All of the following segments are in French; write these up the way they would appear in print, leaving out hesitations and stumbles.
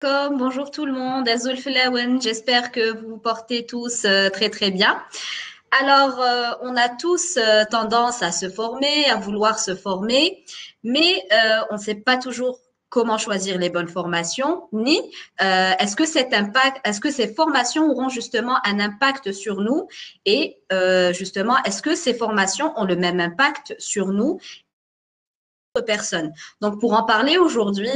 Bonjour tout le monde, Azul Filawen, j'espère que vous vous portez tous très très bien. Alors, on a tous tendance à se former, à vouloir se former, mais on ne sait pas toujours comment choisir les bonnes formations, ni est-ce que ces formations auront justement un impact sur nous et justement, est-ce que ces formations ont le même impact sur nous personnes. Donc, pour en parler aujourd'hui,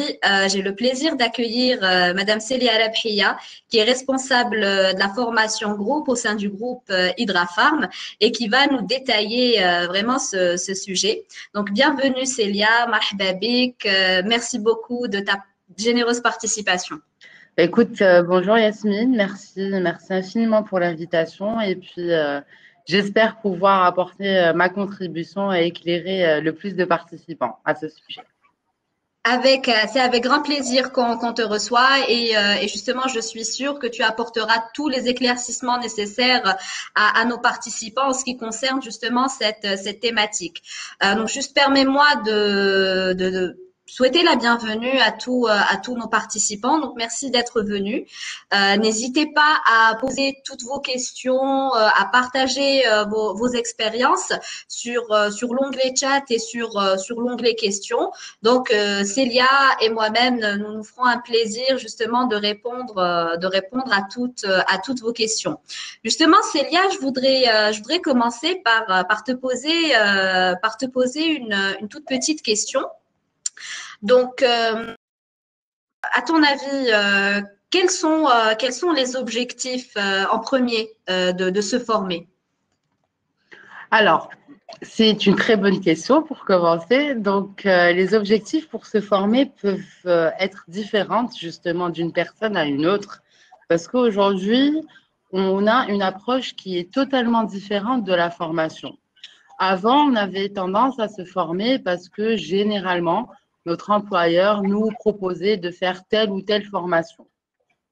j'ai le plaisir d'accueillir Madame Célia Labhia, qui est responsable de la formation groupe au sein du groupe Hydrafarm et qui va nous détailler vraiment ce sujet. Donc, bienvenue Célia, marhaba bik, merci beaucoup de ta généreuse participation. Écoute, bonjour Yasmine, merci infiniment pour l'invitation et puis j'espère pouvoir apporter ma contribution et éclairer le plus de participants à ce sujet. C'est avec grand plaisir qu'on te reçoit et justement, je suis sûre que tu apporteras tous les éclaircissements nécessaires à nos participants en ce qui concerne justement cette thématique. Donc, juste permets-moi de souhaiter la bienvenue à tous nos participants. Donc, merci d'être venus. N'hésitez pas à poser toutes vos questions, à partager vos expériences sur l'onglet chat et sur l'onglet questions. Donc, Célia et moi-même, nous nous ferons un plaisir justement de répondre à toutes vos questions. Justement, Célia, je voudrais commencer par te poser une toute petite question. Donc, à ton avis, quels sont les objectifs en premier de se former? Alors, c'est une très bonne question pour commencer. Donc, les objectifs pour se former peuvent être différents justement d'une personne à une autre parce qu'aujourd'hui, on a une approche qui est totalement différente de la formation. Avant, on avait tendance à se former parce que généralement, notre employeur nous proposait de faire telle ou telle formation.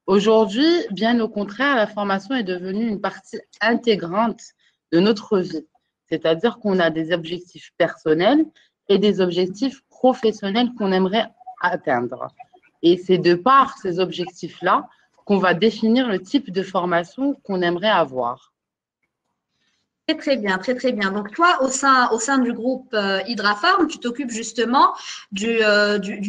Aujourd'hui, bien au contraire, la formation est devenue une partie intégrante de notre vie. C'est-à-dire qu'on a des objectifs personnels et des objectifs professionnels qu'on aimerait atteindre. Et c'est de par ces objectifs-là qu'on va définir le type de formation qu'on aimerait avoir. Très, très bien, très, très bien. Donc, toi, au sein du groupe Hydrafarm, tu t'occupes justement du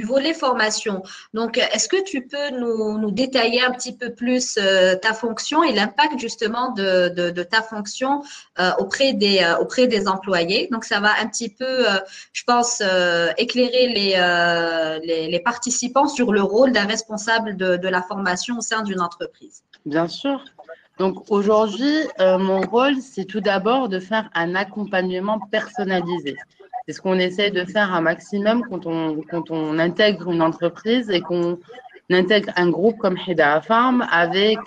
volet formation. Donc, est-ce que tu peux nous détailler un petit peu plus ta fonction et l'impact justement de ta fonction auprès des employés? Donc, ça va un petit peu, je pense, éclairer les participants sur le rôle d'un responsable de la formation au sein d'une entreprise. Bien sûr. Donc aujourd'hui, mon rôle, c'est tout d'abord de faire un accompagnement personnalisé. C'est ce qu'on essaie de faire un maximum quand on intègre une entreprise et qu'on intègre un groupe comme Heda Farm avec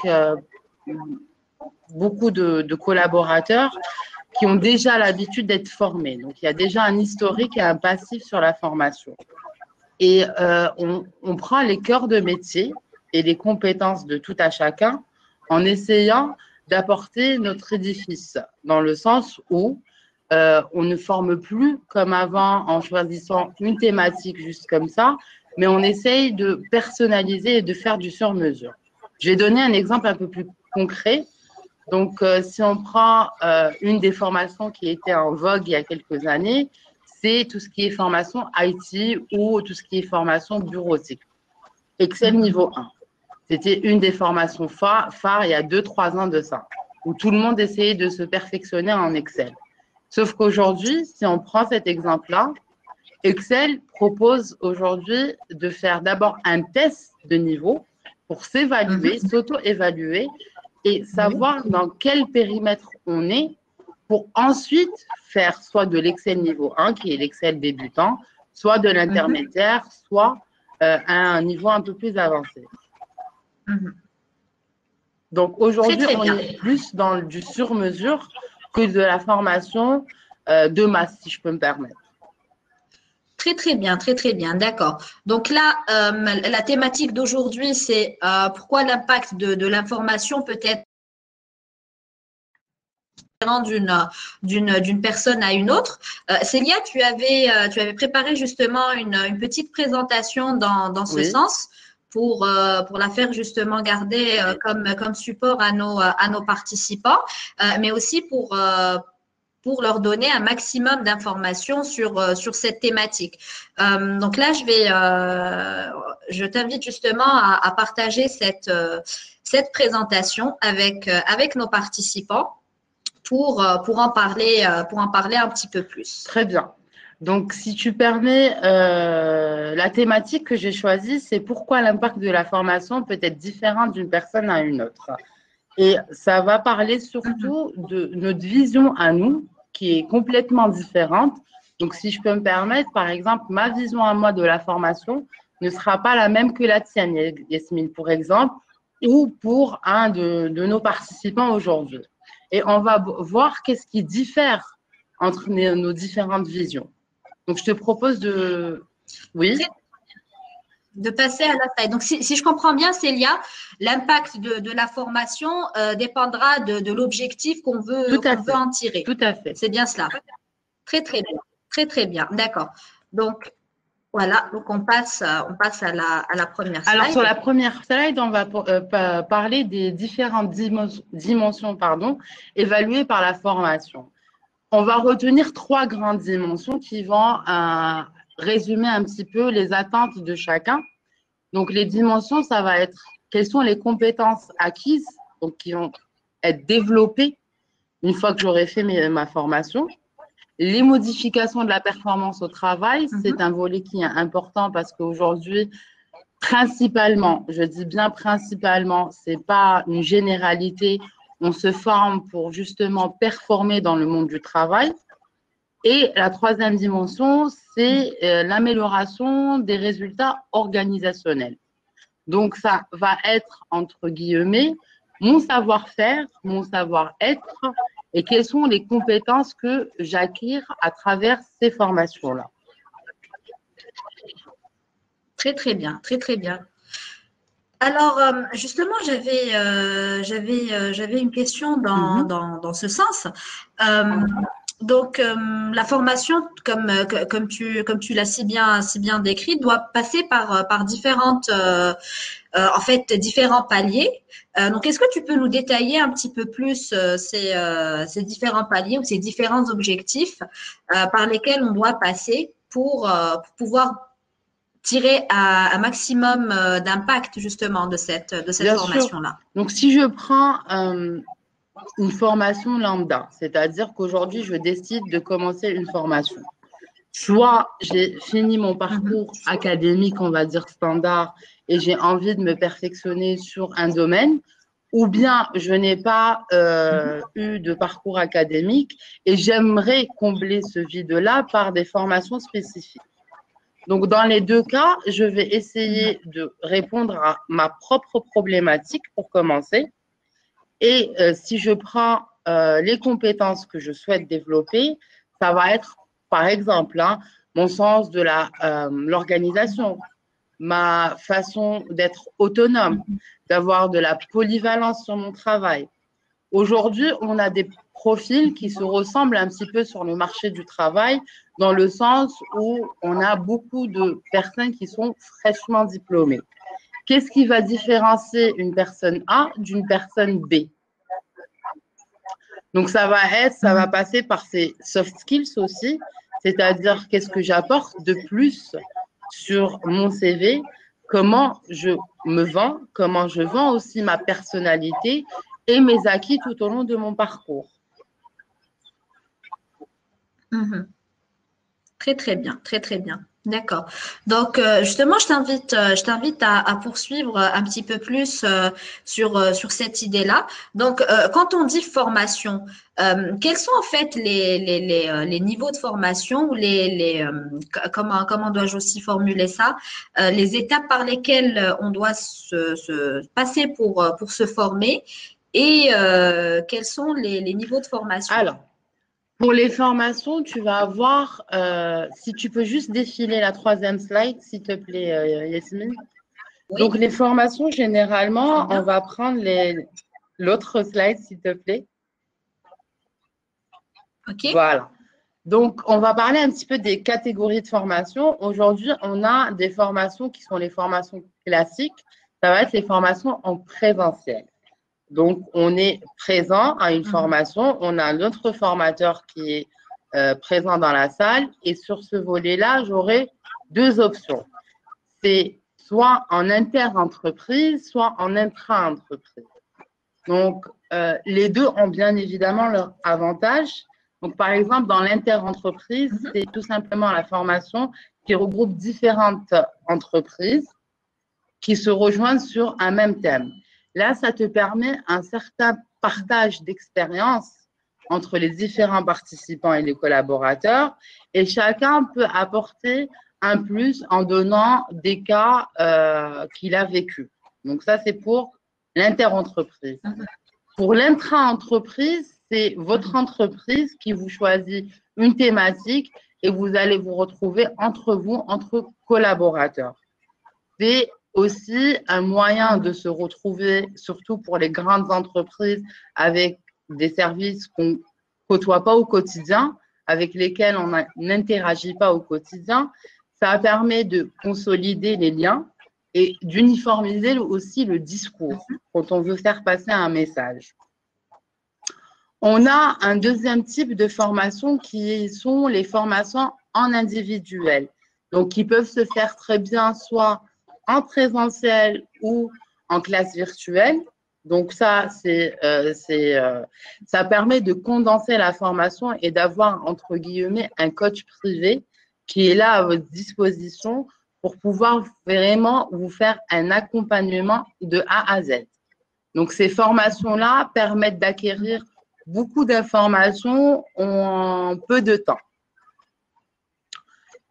beaucoup de collaborateurs qui ont déjà l'habitude d'être formés. Donc il y a déjà un historique et un passif sur la formation. Et on prend les cœurs de métier et les compétences de tout à chacun en essayant d'apporter notre édifice, dans le sens où on ne forme plus comme avant en choisissant une thématique juste comme ça, mais on essaye de personnaliser et de faire du sur-mesure. Je vais donner un exemple un peu plus concret. Donc, si on prend une des formations qui était en vogue il y a quelques années, c'est tout ce qui est formation IT ou tout ce qui est formation bureautique. Excel niveau 1. C'était une des formations phares il y a 2-3 ans de ça, où tout le monde essayait de se perfectionner en Excel. Sauf qu'aujourd'hui, si on prend cet exemple-là, Excel propose aujourd'hui de faire d'abord un test de niveau pour s'évaluer, s'auto-évaluer et savoir dans quel périmètre on est pour ensuite faire soit de l'Excel niveau 1, qui est l'Excel débutant, soit de l'intermédiaire, soit à un niveau un peu plus avancé. Donc aujourd'hui, on est plus dans du sur-mesure que de la formation de masse, si je peux me permettre. Très très bien, d'accord. Donc là, la thématique d'aujourd'hui, c'est pourquoi l'impact de l'information peut être d'une personne à une autre. Célia, tu avais préparé justement une petite présentation dans ce sens. pour la faire justement garder comme support à nos participants, mais aussi pour leur donner un maximum d'informations sur cette thématique. Donc là, je t'invite justement à partager cette présentation avec nos participants pour en parler un petit peu plus. Très bien. Donc, si tu permets, la thématique que j'ai choisie, c'est pourquoi l'impact de la formation peut être différent d'une personne à une autre. Et ça va parler surtout de notre vision à nous, qui est complètement différente. Donc, si je peux me permettre, par exemple, ma vision à moi de la formation ne sera pas la même que la tienne, Yasmine, pour exemple, ou pour un de nos participants aujourd'hui. Et on va voir qu'est-ce qui diffère entre nos différentes visions. Donc, je te propose de… Oui. De passer à la slide. Donc, si je comprends bien, Célia, l'impact de la formation dépendra de l'objectif qu'on veut en tirer. Tout à fait. C'est bien cela. Très, très bien. Très, très bien. D'accord. Donc, voilà. Donc, on passe à la première slide. Alors, sur la première slide, on va parler des différentes dimensions évaluées par la formation. On va retenir 3 grandes dimensions qui vont résumer un petit peu les attentes de chacun. Donc, les dimensions, ça va être quelles sont les compétences acquises, donc qui vont être développées une fois que j'aurai fait ma formation. Les modifications de la performance au travail, c'est un volet qui est important parce qu'aujourd'hui, principalement, je dis bien principalement, ce n'est pas une généralité, on se forme pour justement performer dans le monde du travail. Et la 3e dimension, c'est l'amélioration des résultats organisationnels. Donc, ça va être, entre guillemets, mon savoir-faire, mon savoir-être et quelles sont les compétences que j'acquiers à travers ces formations-là. Très, très bien, très, très bien. Alors, justement, j'avais une question dans ce sens. Donc, la formation, comme tu l'as si bien décrit, doit passer par différents paliers. Donc, est-ce que tu peux nous détailler un petit peu plus ces différents paliers ou ces différents objectifs par lesquels on doit passer pour pouvoir tirer un maximum d'impact justement de cette formation-là? Donc, si je prends une formation lambda, c'est-à-dire qu'aujourd'hui, je décide de commencer une formation. Soit j'ai fini mon parcours académique, on va dire standard, et j'ai envie de me perfectionner sur un domaine, ou bien je n'ai pas eu de parcours académique et j'aimerais combler ce vide-là par des formations spécifiques. Donc, dans les 2 cas, je vais essayer de répondre à ma propre problématique pour commencer. Et si je prends les compétences que je souhaite développer, ça va être, par exemple, mon sens de l'organisation, ma façon d'être autonome, d'avoir de la polyvalence sur mon travail. Aujourd'hui, on a des profils qui se ressemblent un petit peu sur le marché du travail, dans le sens où on a beaucoup de personnes qui sont fraîchement diplômées. Qu'est-ce qui va différencier une personne A d'une personne B? Donc, ça va passer par ces soft skills aussi, c'est-à-dire qu'est-ce que j'apporte de plus sur mon CV, comment je me vends, comment je vends aussi ma personnalité et mes acquis tout au long de mon parcours. Très, très bien, très, très bien. D'accord. Donc, justement, je t'invite à poursuivre un petit peu plus sur cette idée-là. Donc, quand on dit formation, quels sont en fait les niveaux de formation ou comment dois-je aussi formuler ça, les étapes par lesquelles on doit se passer pour se former et quels sont les niveaux de formation? Alors, pour les formations, tu vas avoir, si tu peux juste défiler la 3e slide, s'il te plaît, Yasmine. Oui. Donc, les formations, généralement, on va prendre l'autre slide, s'il te plaît. OK. Voilà. Donc, on va parler un petit peu des catégories de formation. Aujourd'hui, on a des formations qui sont les formations classiques. Ça va être les formations en présentiel. Donc, on est présent à une formation. On a notre formateur qui est présent dans la salle. Et sur ce volet-là, j'aurai deux options. C'est soit en inter-entreprise, soit en intra-entreprise. Donc, les deux ont bien évidemment leurs avantages. Donc, par exemple, dans l'inter-entreprise, c'est tout simplement la formation qui regroupe différentes entreprises qui se rejoignent sur un même thème. Là, ça te permet un certain partage d'expérience entre les différents participants et les collaborateurs, et chacun peut apporter un plus en donnant des cas qu'il a vécu. Donc, ça, c'est pour l'inter-entreprise. Pour l'intra-entreprise, c'est votre entreprise qui vous choisit une thématique et vous allez vous retrouver entre vous, entre collaborateurs. C'est aussi un moyen de se retrouver, surtout pour les grandes entreprises, avec des services qu'on ne côtoie pas au quotidien, avec lesquels on n'interagit pas au quotidien. Ça permet de consolider les liens et d'uniformiser aussi le discours quand on veut faire passer un message. On a un deuxième type de formation qui sont les formations en individuel. Donc, qui peuvent se faire très bien soit en présentiel ou en classe virtuelle. Donc, ça permet de condenser la formation et d'avoir, entre guillemets, un coach privé qui est là à votre disposition pour pouvoir vraiment vous faire un accompagnement de A à Z. Donc, ces formations-là permettent d'acquérir beaucoup d'informations en peu de temps.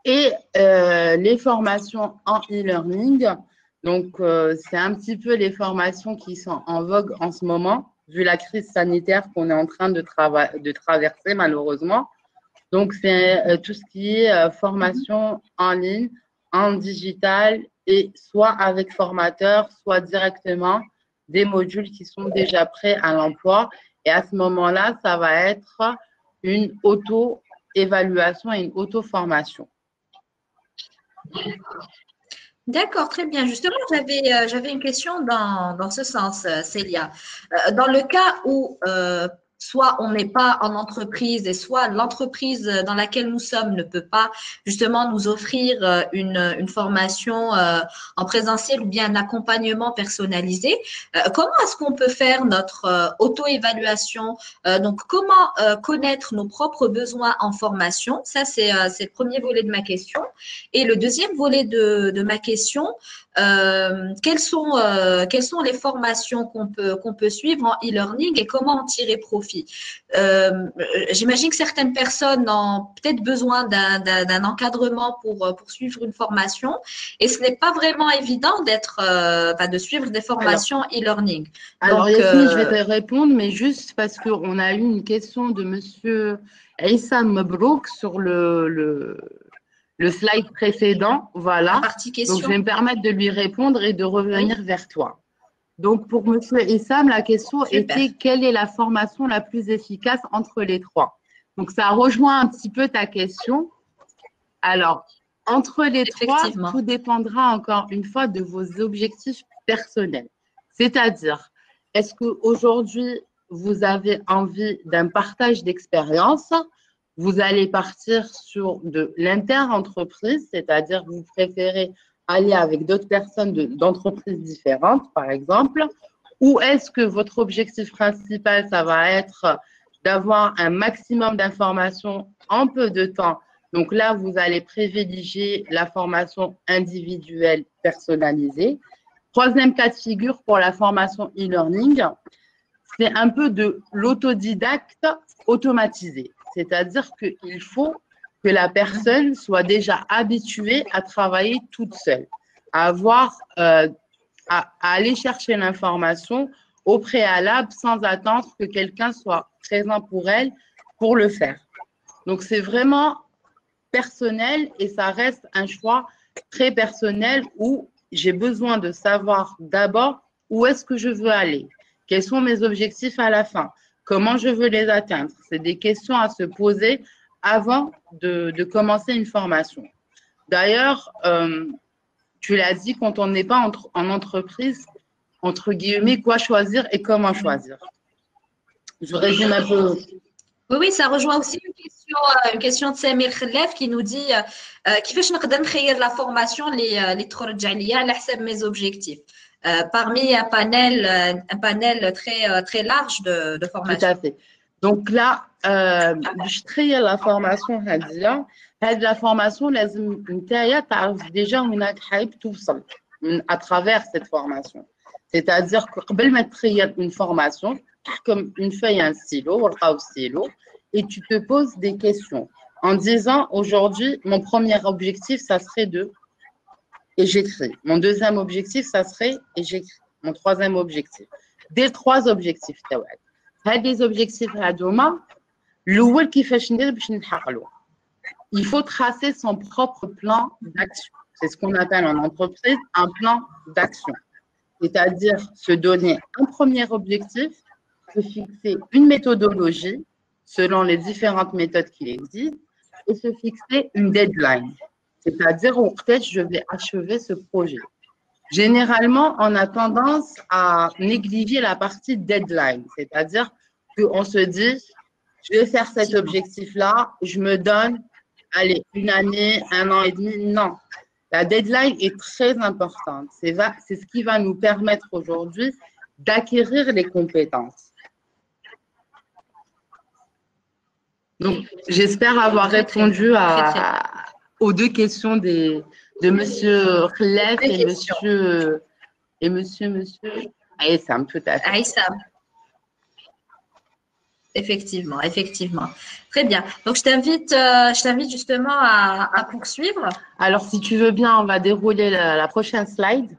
Et les formations en e-learning, donc c'est un petit peu les formations qui sont en vogue en ce moment, vu la crise sanitaire qu'on est en train de traverser malheureusement. Donc, c'est tout ce qui est formation en ligne, en digital, et soit avec formateur, soit directement des modules qui sont déjà prêts à l'emploi. Et à ce moment-là, ça va être une auto-évaluation et une auto-formation. D'accord, très bien. Justement, j'avais une question dans ce sens, Célia. Dans le cas où soit on n'est pas en entreprise et soit l'entreprise dans laquelle nous sommes ne peut pas justement nous offrir une formation en présentiel ou bien un accompagnement personnalisé, comment est-ce qu'on peut faire notre auto-évaluation? Donc, comment connaître nos propres besoins en formation? Ça, c'est le premier volet de ma question. Et le deuxième volet de ma question, quelles sont les formations qu'on peut suivre en e-learning et comment en tirer profit? J'imagine que certaines personnes ont peut-être besoin d'un encadrement pour suivre une formation et ce n'est pas vraiment évident de suivre des formations e-learning. Alors, Yasmine, je vais te répondre, mais juste parce qu'on a eu une question de monsieur Issam Mabrouk sur le slide précédent, voilà. Donc, je vais me permettre de lui répondre et de revenir vers toi. Donc, pour M. Issam, la question était quelle est la formation la plus efficace entre les trois? Donc, ça rejoint un petit peu ta question. Alors, entre les trois, tout dépendra encore une fois de vos objectifs personnels. C'est-à-dire, est-ce qu'aujourd'hui, vous avez envie d'un partage d'expérience? Vous allez partir sur de l'inter-entreprise, c'est-à-dire vous préférez aller avec d'autres personnes d'entreprises différentes, par exemple, ou est-ce que votre objectif principal, ça va être d'avoir un maximum d'informations en peu de temps? Donc là, vous allez privilégier la formation individuelle personnalisée. Troisième cas de figure pour la formation e-learning, c'est un peu de l'autodidacte automatisé. C'est-à-dire qu'il faut que la personne soit déjà habituée à travailler toute seule, à aller chercher l'information au préalable sans attendre que quelqu'un soit présent pour elle pour le faire. Donc, c'est vraiment personnel et ça reste un choix très personnel où j'ai besoin de savoir d'abord où est-ce que je veux aller, quels sont mes objectifs à la fin, comment je veux les atteindre. C'est des questions à se poser avant de commencer une formation. D'ailleurs, tu l'as dit, quand on n'est pas en entreprise, entre guillemets, quoi choisir et comment choisir. Je résume un peu. Oui, oui, ça rejoint aussi une question de Samir Khelef qui nous dit كيفاش نقدر نخير la formation اللي تخرج عليا على حسب mes objectifs parmi un panel très large de Tout à formation. fait. Donc là, باش تخير la formation هذه la formation لازم نتايا تعرف déjà وين راك حابب توصل à travers cette formation. C'est-à-dire que قبل ما تخير une formation, comme une feuille, un stylo, ورقة stylo, et tu te poses des questions en disant aujourd'hui, mon premier objectif, ça serait de, et j'écris. Mon deuxième objectif, ça serait, et j'écris. Mon troisième objectif. Des trois objectifs, هاد objectifs هادوما الأول كيفاش ندير باش نحققو. Il faut tracer son propre plan d'action. C'est ce qu'on appelle en entreprise un plan d'action. C'est-à-dire se donner un premier objectif, se fixer une méthodologie selon les différentes méthodes qui existent et se fixer une deadline. C'est-à-dire où peut-être je vais achever ce projet. Généralement, on a tendance à négliger la partie deadline. C'est-à-dire qu'on se dit, je vais faire cet objectif-là, je me donne, allez, une année, 1 an et demi. Non. La deadline est très importante. C'est ce qui va nous permettre aujourd'hui d'acquérir les compétences. Donc, j'espère avoir répondu aux deux questions de Monsieur Khelef et Monsieur Aïssam, tout à fait. Aïssam. Effectivement, effectivement. Très bien. Donc, je t'invite justement à poursuivre. Alors, si tu veux bien, on va dérouler la prochaine slide.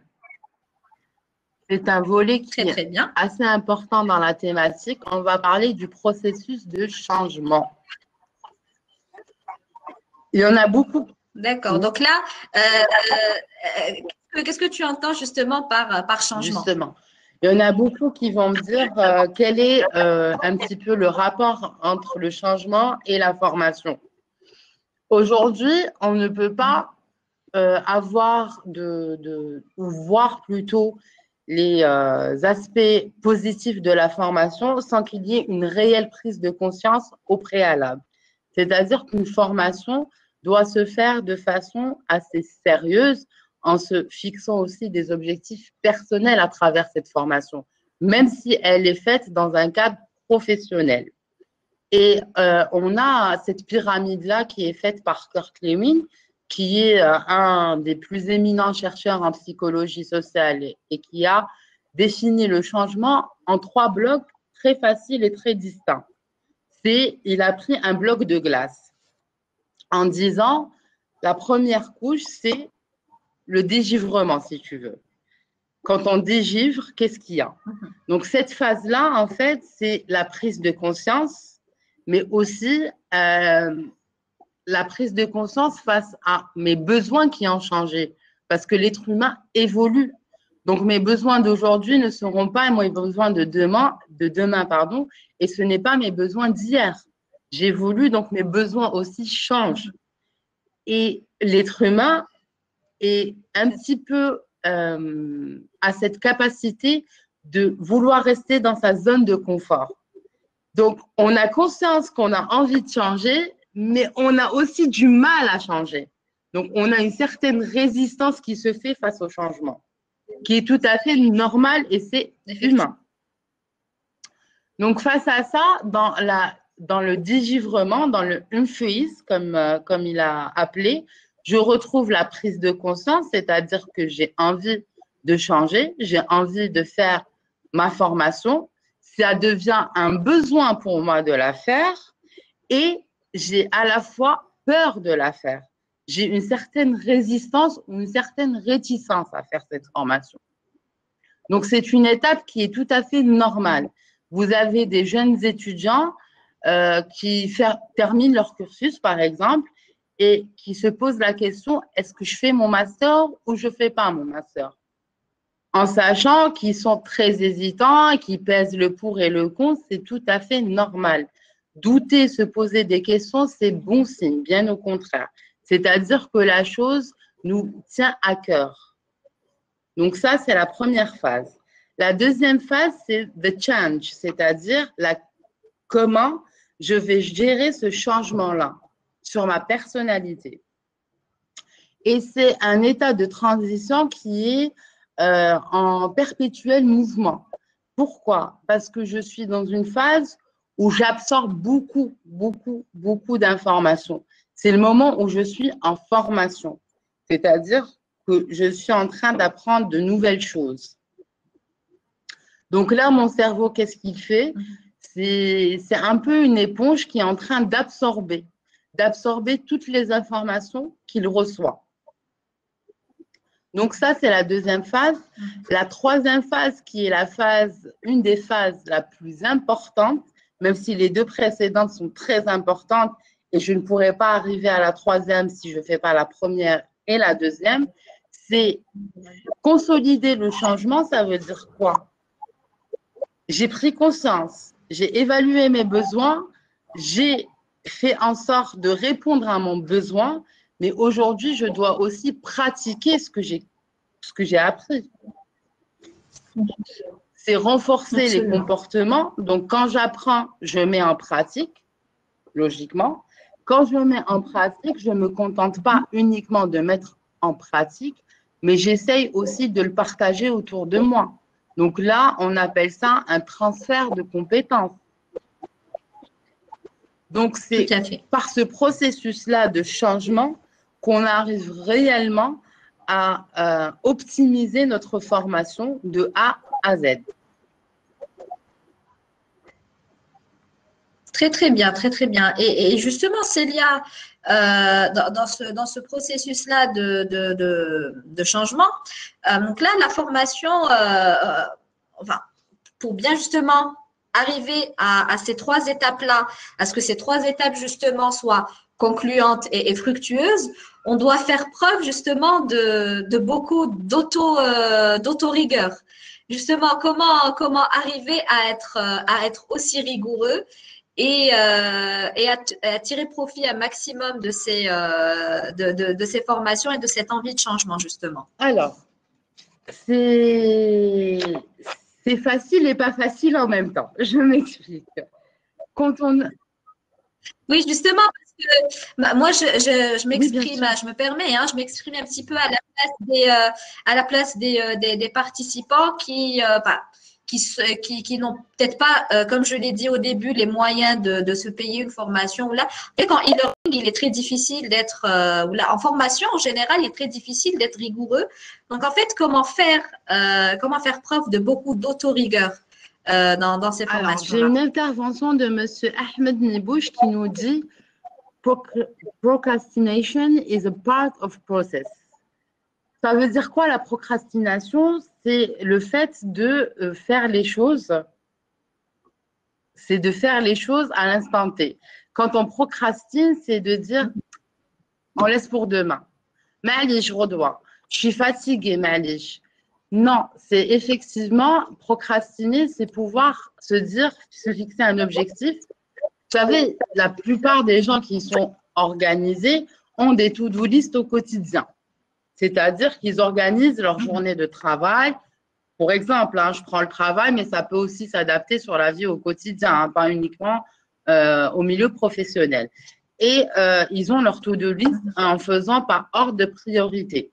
C'est un volet qui est assez important dans la thématique. On va parler du processus de changement. Il y en a beaucoup. D'accord. Donc là, qu'est-ce que tu entends justement par changement? Justement. Il y en a beaucoup qui vont me dire quel est un petit peu le rapport entre le changement et la formation. Aujourd'hui, on ne peut pas ou voir plutôt les aspects positifs de la formation sans qu'il y ait une réelle prise de conscience au préalable. C'est-à-dire qu'une formation doit se faire de façon assez sérieuse en se fixant aussi des objectifs personnels à travers cette formation, même si elle est faite dans un cadre professionnel. Et on a cette pyramide-là qui est faite par Kurt Lewin, qui est un des plus éminents chercheurs en psychologie sociale et qui a défini le changement en 3 blocs très faciles et très distincts. Il a pris un bloc de glace en disant la première couche, c'est le dégivrement, si tu veux. Quand on dégivre, qu'est-ce qu'il y a? Donc, cette phase-là, en fait, c'est la prise de conscience, mais aussi la prise de conscience face à mes besoins qui ont changé, parce que l'être humain évolue. Donc, mes besoins d'aujourd'hui ne seront pas mes besoins de demain, et ce n'est pas mes besoins d'hier. J'évolue, donc mes besoins aussi changent. Et l'être humain est un petit peu à cette capacité de vouloir rester dans sa zone de confort. Donc, on a conscience qu'on a envie de changer, mais on a aussi du mal à changer. Donc, on a une certaine résistance qui se fait face au changement, qui est tout à fait normal et c'est humain. Donc, face à ça, dans le dégivrement, dans le unfreeze, comme il a appelé, je retrouve la prise de conscience, c'est-à-dire que j'ai envie de changer, j'ai envie de faire ma formation, ça devient un besoin pour moi de la faire et j'ai à la fois peur de la faire. J'ai une certaine résistance ou une certaine réticence à faire cette formation. Donc, c'est une étape qui est tout à fait normale. Vous avez des jeunes étudiants qui terminent leur cursus, par exemple, et qui se posent la question, est-ce que je fais mon master ou je ne fais pas mon master? En sachant qu'ils sont très hésitants, qu'ils pèsent le pour et le contre, c'est tout à fait normal. douter, se poser des questions, c'est bon signe, bien au contraire. C'est-à-dire que la chose nous tient à cœur. Donc ça, c'est la première phase. La deuxième phase, c'est the change, c'est-à-dire comment je vais gérer ce changement-là sur ma personnalité. Et c'est un état de transition qui est en perpétuel mouvement. Pourquoi? Parce que je suis dans une phase où j'absorbe beaucoup, beaucoup, beaucoup d'informations. C'est le moment où je suis en formation, c'est-à-dire que je suis en train d'apprendre de nouvelles choses. Donc là, mon cerveau, qu'est-ce qu'il fait? C'est un peu une éponge qui est en train d'absorber toutes les informations qu'il reçoit. Donc ça, c'est la deuxième phase. La troisième phase, qui est une des phases la plus importante, même si les deux précédentes sont très importantes et je ne pourrais pas arriver à la troisième si je ne fais pas la première et la deuxième, c'est consolider le changement. Ça veut dire quoi? J'ai pris conscience, j'ai évalué mes besoins, j'ai fait en sorte de répondre à mon besoin, mais aujourd'hui, je dois aussi pratiquer ce que j'ai appris. C'est renforcer les comportements. Donc, quand j'apprends, je mets en pratique, logiquement. Quand je mets en pratique, je ne me contente pas uniquement de mettre en pratique, mais j'essaye aussi de le partager autour de moi. Donc là, on appelle ça un transfert de compétences. Donc, c'est par ce processus-là de changement qu'on arrive réellement à optimiser notre formation de A à Z. Très, très bien, très, très bien. Et justement, Célia, dans ce processus-là de changement, donc là, la formation, enfin, pour bien justement arriver à ces trois étapes-là, à ce que ces trois étapes justement soient concluantes et fructueuses, on doit faire preuve justement de beaucoup d'auto-rigueur. Justement, comment arriver à être aussi rigoureux et à tirer profit un maximum de ces formations et de cette envie de changement, justement. Alors, c'est facile et pas facile en même temps. Je m'explique. Oui, justement, parce que moi, je m'exprime, oui, je me permets, je m'exprime un petit peu à la place des participants qui n'ont peut-être pas, comme je l'ai dit au début, les moyens de se payer une formation. Là, et quand e-learning, il est très difficile d'être, en formation en général, il est très difficile d'être rigoureux. Donc, en fait, comment faire preuve de beaucoup d'autorigueur dans ces formations-là? J'ai une intervention de M. Ahmed Nibouche qui nous dit procrastination is a part of process. Ça veut dire quoi la procrastination? C'est le fait de faire les choses. C'est de faire les choses à l'instant T. Quand on procrastine, c'est de dire on laisse pour demain. Mali, je redois. Je suis fatiguée, Mali. Non, c'est effectivement procrastiner, c'est pouvoir se fixer un objectif. Vous savez, la plupart des gens qui sont organisés ont des to-do list au quotidien. C'est-à-dire qu'ils organisent leur journée de travail. Pour exemple, je prends le travail, mais ça peut aussi s'adapter sur la vie au quotidien, pas uniquement au milieu professionnel. Et ils ont leur to-do list en faisant par ordre de priorité.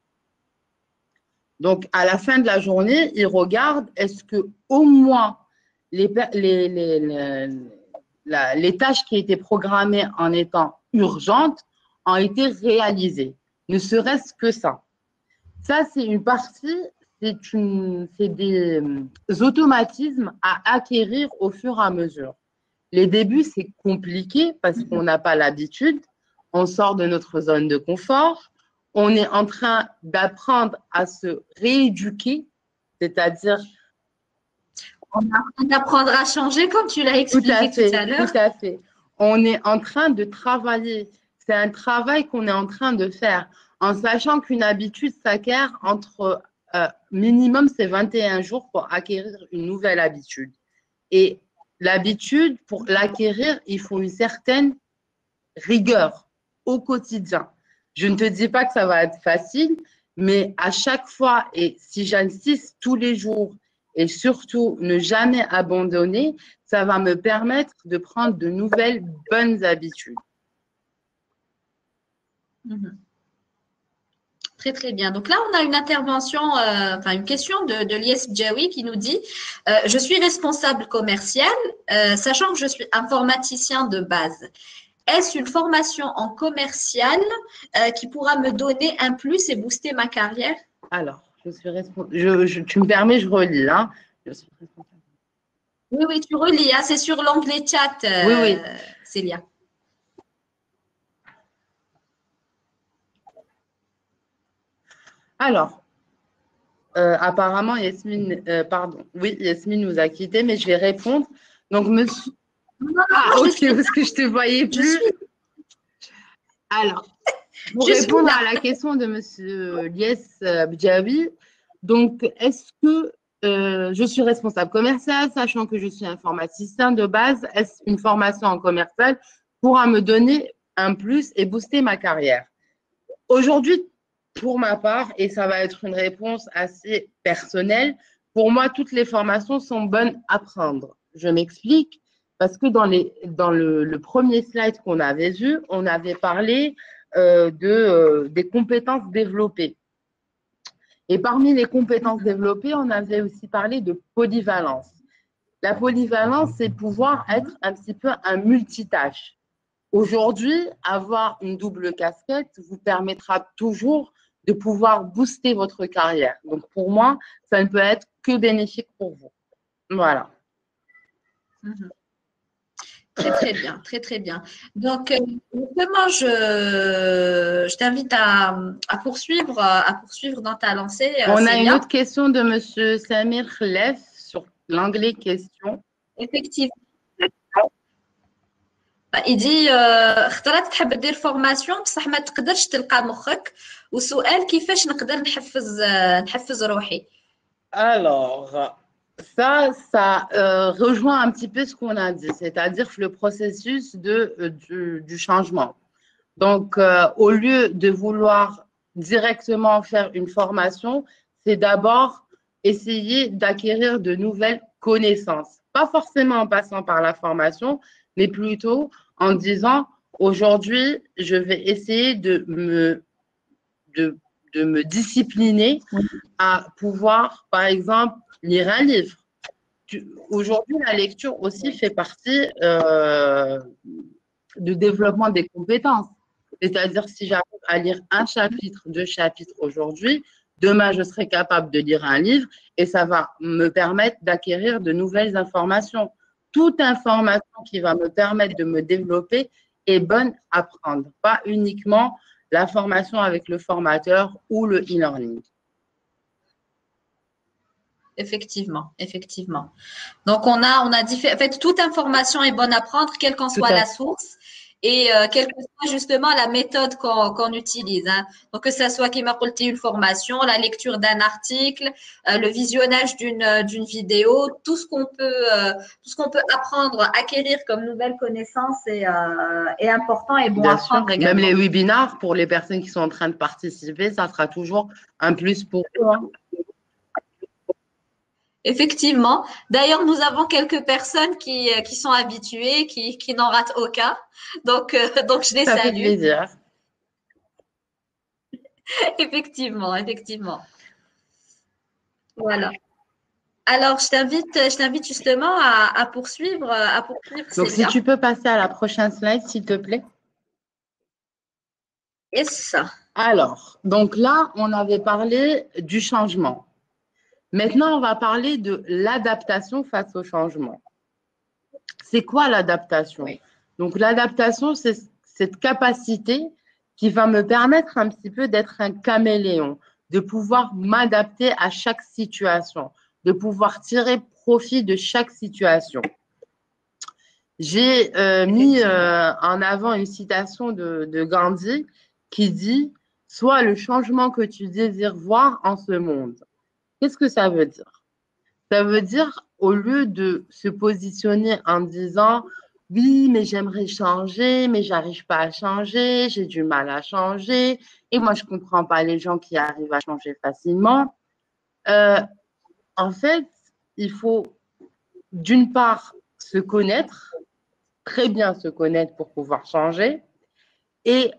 Donc, à la fin de la journée, ils regardent est-ce que au moins les tâches qui étaient programmées en étant urgentes ont été réalisées, ne serait-ce que ça. Ça, c'est une partie, c'est des automatismes à acquérir au fur et à mesure. Les débuts, c'est compliqué parce qu'on n'a pas l'habitude, on sort de notre zone de confort, on est en train d'apprendre à se rééduquer, c'est-à-dire… On apprendra à changer comme tu l'as expliqué tout à l'heure. Tout à fait. On est en train de travailler. C'est un travail qu'on est en train de faire en sachant qu'une habitude s'acquiert entre minimum, c'est 21 jours pour acquérir une nouvelle habitude. Et l'habitude, pour l'acquérir, il faut une certaine rigueur au quotidien. Je ne te dis pas que ça va être facile, mais à chaque fois, et si j'insiste tous les jours, et surtout ne jamais abandonner, ça va me permettre de prendre de nouvelles bonnes habitudes. Très, très bien. Donc là, on a une intervention, enfin une question de Lies Bjawi qui nous dit je suis responsable commercial, sachant que je suis informaticien de base. Est-ce une formation en commercial qui pourra me donner un plus et booster ma carrière? Alors, je suis responsable. Tu me permets, je relis. Hein. Je suis responsable. Oui, oui, tu relis. Hein, c'est sur l'onglet chat, oui, oui. Célia. Alors, apparemment, Yasmine, pardon, oui, Yasmine nous a quittés, mais je vais répondre. Donc, monsieur. Ok, parce que je ne te voyais plus. Alors, pour répondre à la question de monsieur Lies Bjawi, donc, est-ce que je suis responsable commercial, sachant que je suis informaticien de base, est-ce une formation en commercial pourra me donner un plus et booster ma carrière? Aujourd'hui, pour ma part, et ça va être une réponse assez personnelle, pour moi, toutes les formations sont bonnes à prendre. Je m'explique, parce que dans le premier slide qu'on avait vu, on avait parlé des compétences développées. Et parmi les compétences développées, on avait aussi parlé de polyvalence. La polyvalence, c'est pouvoir être un petit peu un multitâche. Aujourd'hui, avoir une double casquette vous permettra toujours de pouvoir booster votre carrière. Donc, pour moi, ça ne peut être que bénéfique pour vous. Voilà. Très, très bien, très, très bien. Donc, justement, je t'invite à poursuivre dans ta lancée. On a Célia. une autre question de M. Samir Khlef sur l'anglais question. Effectivement. Il dit خطرات تحب دير فورماسيون بصح ما تقدرش تلقى مخك وسؤال كيفاش نقدر نحفز روحي. Alors, ça rejoint un petit peu ce qu'on a dit, c'est-à-dire le processus du changement. Donc, au lieu de vouloir directement faire une formation, c'est d'abord essayer d'acquérir de nouvelles connaissances. Pas forcément en passant par la formation, mais plutôt en disant, aujourd'hui, je vais essayer de me discipliner à pouvoir, par exemple, lire un livre. Aujourd'hui, la lecture aussi fait partie du développement des compétences. C'est-à-dire que si j'arrive à lire un chapitre, 2 chapitres aujourd'hui, demain, je serai capable de lire un livre et ça va me permettre d'acquérir de nouvelles informations. Toute information qui va me permettre de me développer est bonne à prendre, pas uniquement la formation avec le formateur ou le e-learning. Effectivement, effectivement. Donc, on a dit, en fait, toute information est bonne à prendre, quelle qu'en soit la source et quelle que soit justement la méthode qu'on utilise. Hein. Donc, que ça soit qui m'a une formation, la lecture d'un article, le visionnage d'une vidéo, tout ce qu'on peut apprendre, acquérir comme nouvelle connaissance est important et bon Bien à prendre sûr. également. Même les webinars, pour les personnes qui sont en train de participer, ça sera toujours un plus pour eux. Hein. Effectivement. D'ailleurs, nous avons quelques personnes qui sont habituées, qui n'en ratent aucun. Donc je les salue. Ça fait plaisir. Effectivement, effectivement. Voilà. Alors, je t'invite justement à poursuivre. Donc, si tu peux passer à la prochaine slide, s'il te plaît. Yes. Alors, donc là, on avait parlé du changement. Maintenant, on va parler de l'adaptation face au changement. C'est quoi l'adaptation? Donc, l'adaptation, c'est cette capacité qui va me permettre un petit peu d'être un caméléon, de pouvoir m'adapter à chaque situation, de pouvoir tirer profit de chaque situation. J'ai mis en avant une citation de Gandhi qui dit « Sois le changement que tu désires voir en ce monde ». Qu'est-ce que ça veut dire? Ça veut dire, au lieu de se positionner en disant, oui, mais j'aimerais changer, mais j'arrive pas à changer, j'ai du mal à changer, et moi, je comprends pas les gens qui arrivent à changer facilement. Euh, En fait, il faut d'une part se connaître, très bien se connaître pour pouvoir changer, et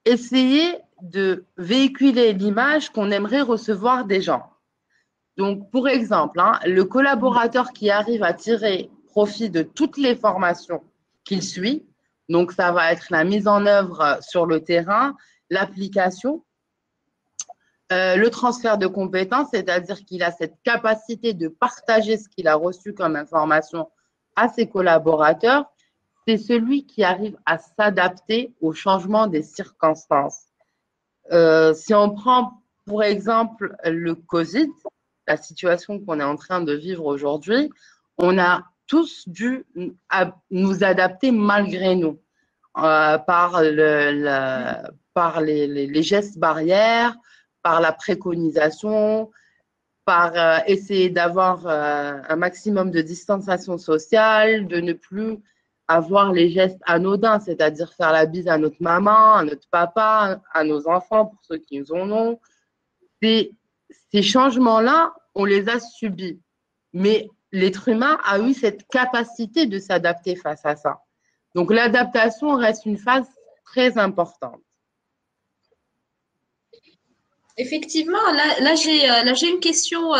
essayer de véhiculer l'image qu'on aimerait recevoir des gens. Donc, pour exemple, hein, le collaborateur qui arrive à tirer profit de toutes les formations qu'il suit, donc ça va être la mise en œuvre sur le terrain, l'application, le transfert de compétences, c'est-à-dire qu'il a cette capacité de partager ce qu'il a reçu comme information à ses collaborateurs, c'est celui qui arrive à s'adapter au changement des circonstances. Si on prend, pour exemple, le Covid, la situation qu'on est en train de vivre aujourd'hui, on a tous dû nous adapter malgré nous par les gestes barrières, par la préconisation, par essayer d'avoir un maximum de distanciation sociale, de ne plus avoir les gestes anodins, c'est-à-dire faire la bise à notre maman, à notre papa, à nos enfants, pour ceux qui en ont. Ces changements-là, on les a subis. Mais l'être humain a eu cette capacité de s'adapter face à ça. Donc l'adaptation reste une phase très importante. Effectivement, là j'ai une question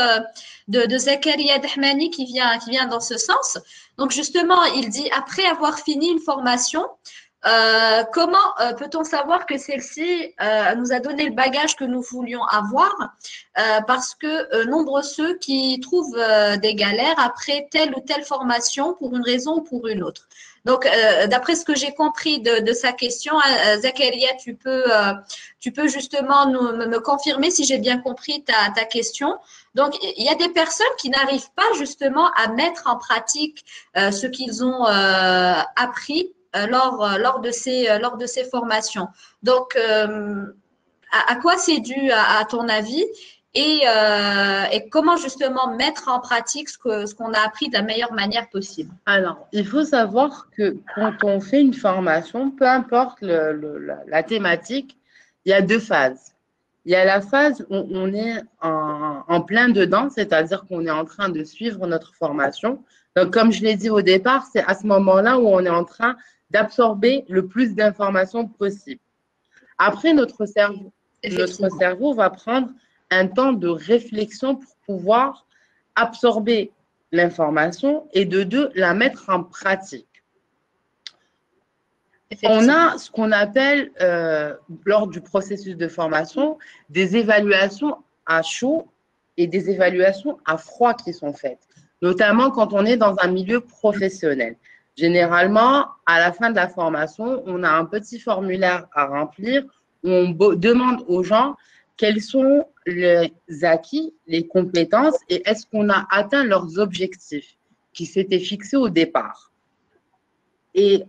de Zakaria Dahmani qui vient dans ce sens. Donc justement, il dit, après avoir fini une formation, comment peut-on savoir que celle-ci nous a donné le bagage que nous voulions avoir? Parce que nombreux ceux qui trouvent des galères après telle ou telle formation pour une raison ou pour une autre. Donc, d'après ce que j'ai compris de sa question, Zakaria, tu peux justement me confirmer si j'ai bien compris ta question. Donc, il y a des personnes qui n'arrivent pas justement à mettre en pratique ce qu'ils ont appris lors de ces formations. Donc, à quoi c'est dû à ton avis et comment justement mettre en pratique ce qu'on a appris de la meilleure manière possible? Alors, il faut savoir que quand on fait une formation, peu importe la thématique, il y a deux phases. Il y a la phase où on est en plein dedans, c'est-à-dire qu'on est en train de suivre notre formation. Donc, comme je l'ai dit au départ, c'est à ce moment-là où on est en train d'absorber le plus d'informations possible. Après, notre cerveau va prendre un temps de réflexion pour pouvoir absorber l'information et de deux, la mettre en pratique. On a ce qu'on appelle, lors du processus de formation, des évaluations à chaud et des évaluations à froid qui sont faites, notamment quand on est dans un milieu professionnel. Généralement, à la fin de la formation, on a un petit formulaire à remplir où on demande aux gens quels sont les acquis, les compétences et est-ce qu'on a atteint leurs objectifs qui s'étaient fixés au départ. Et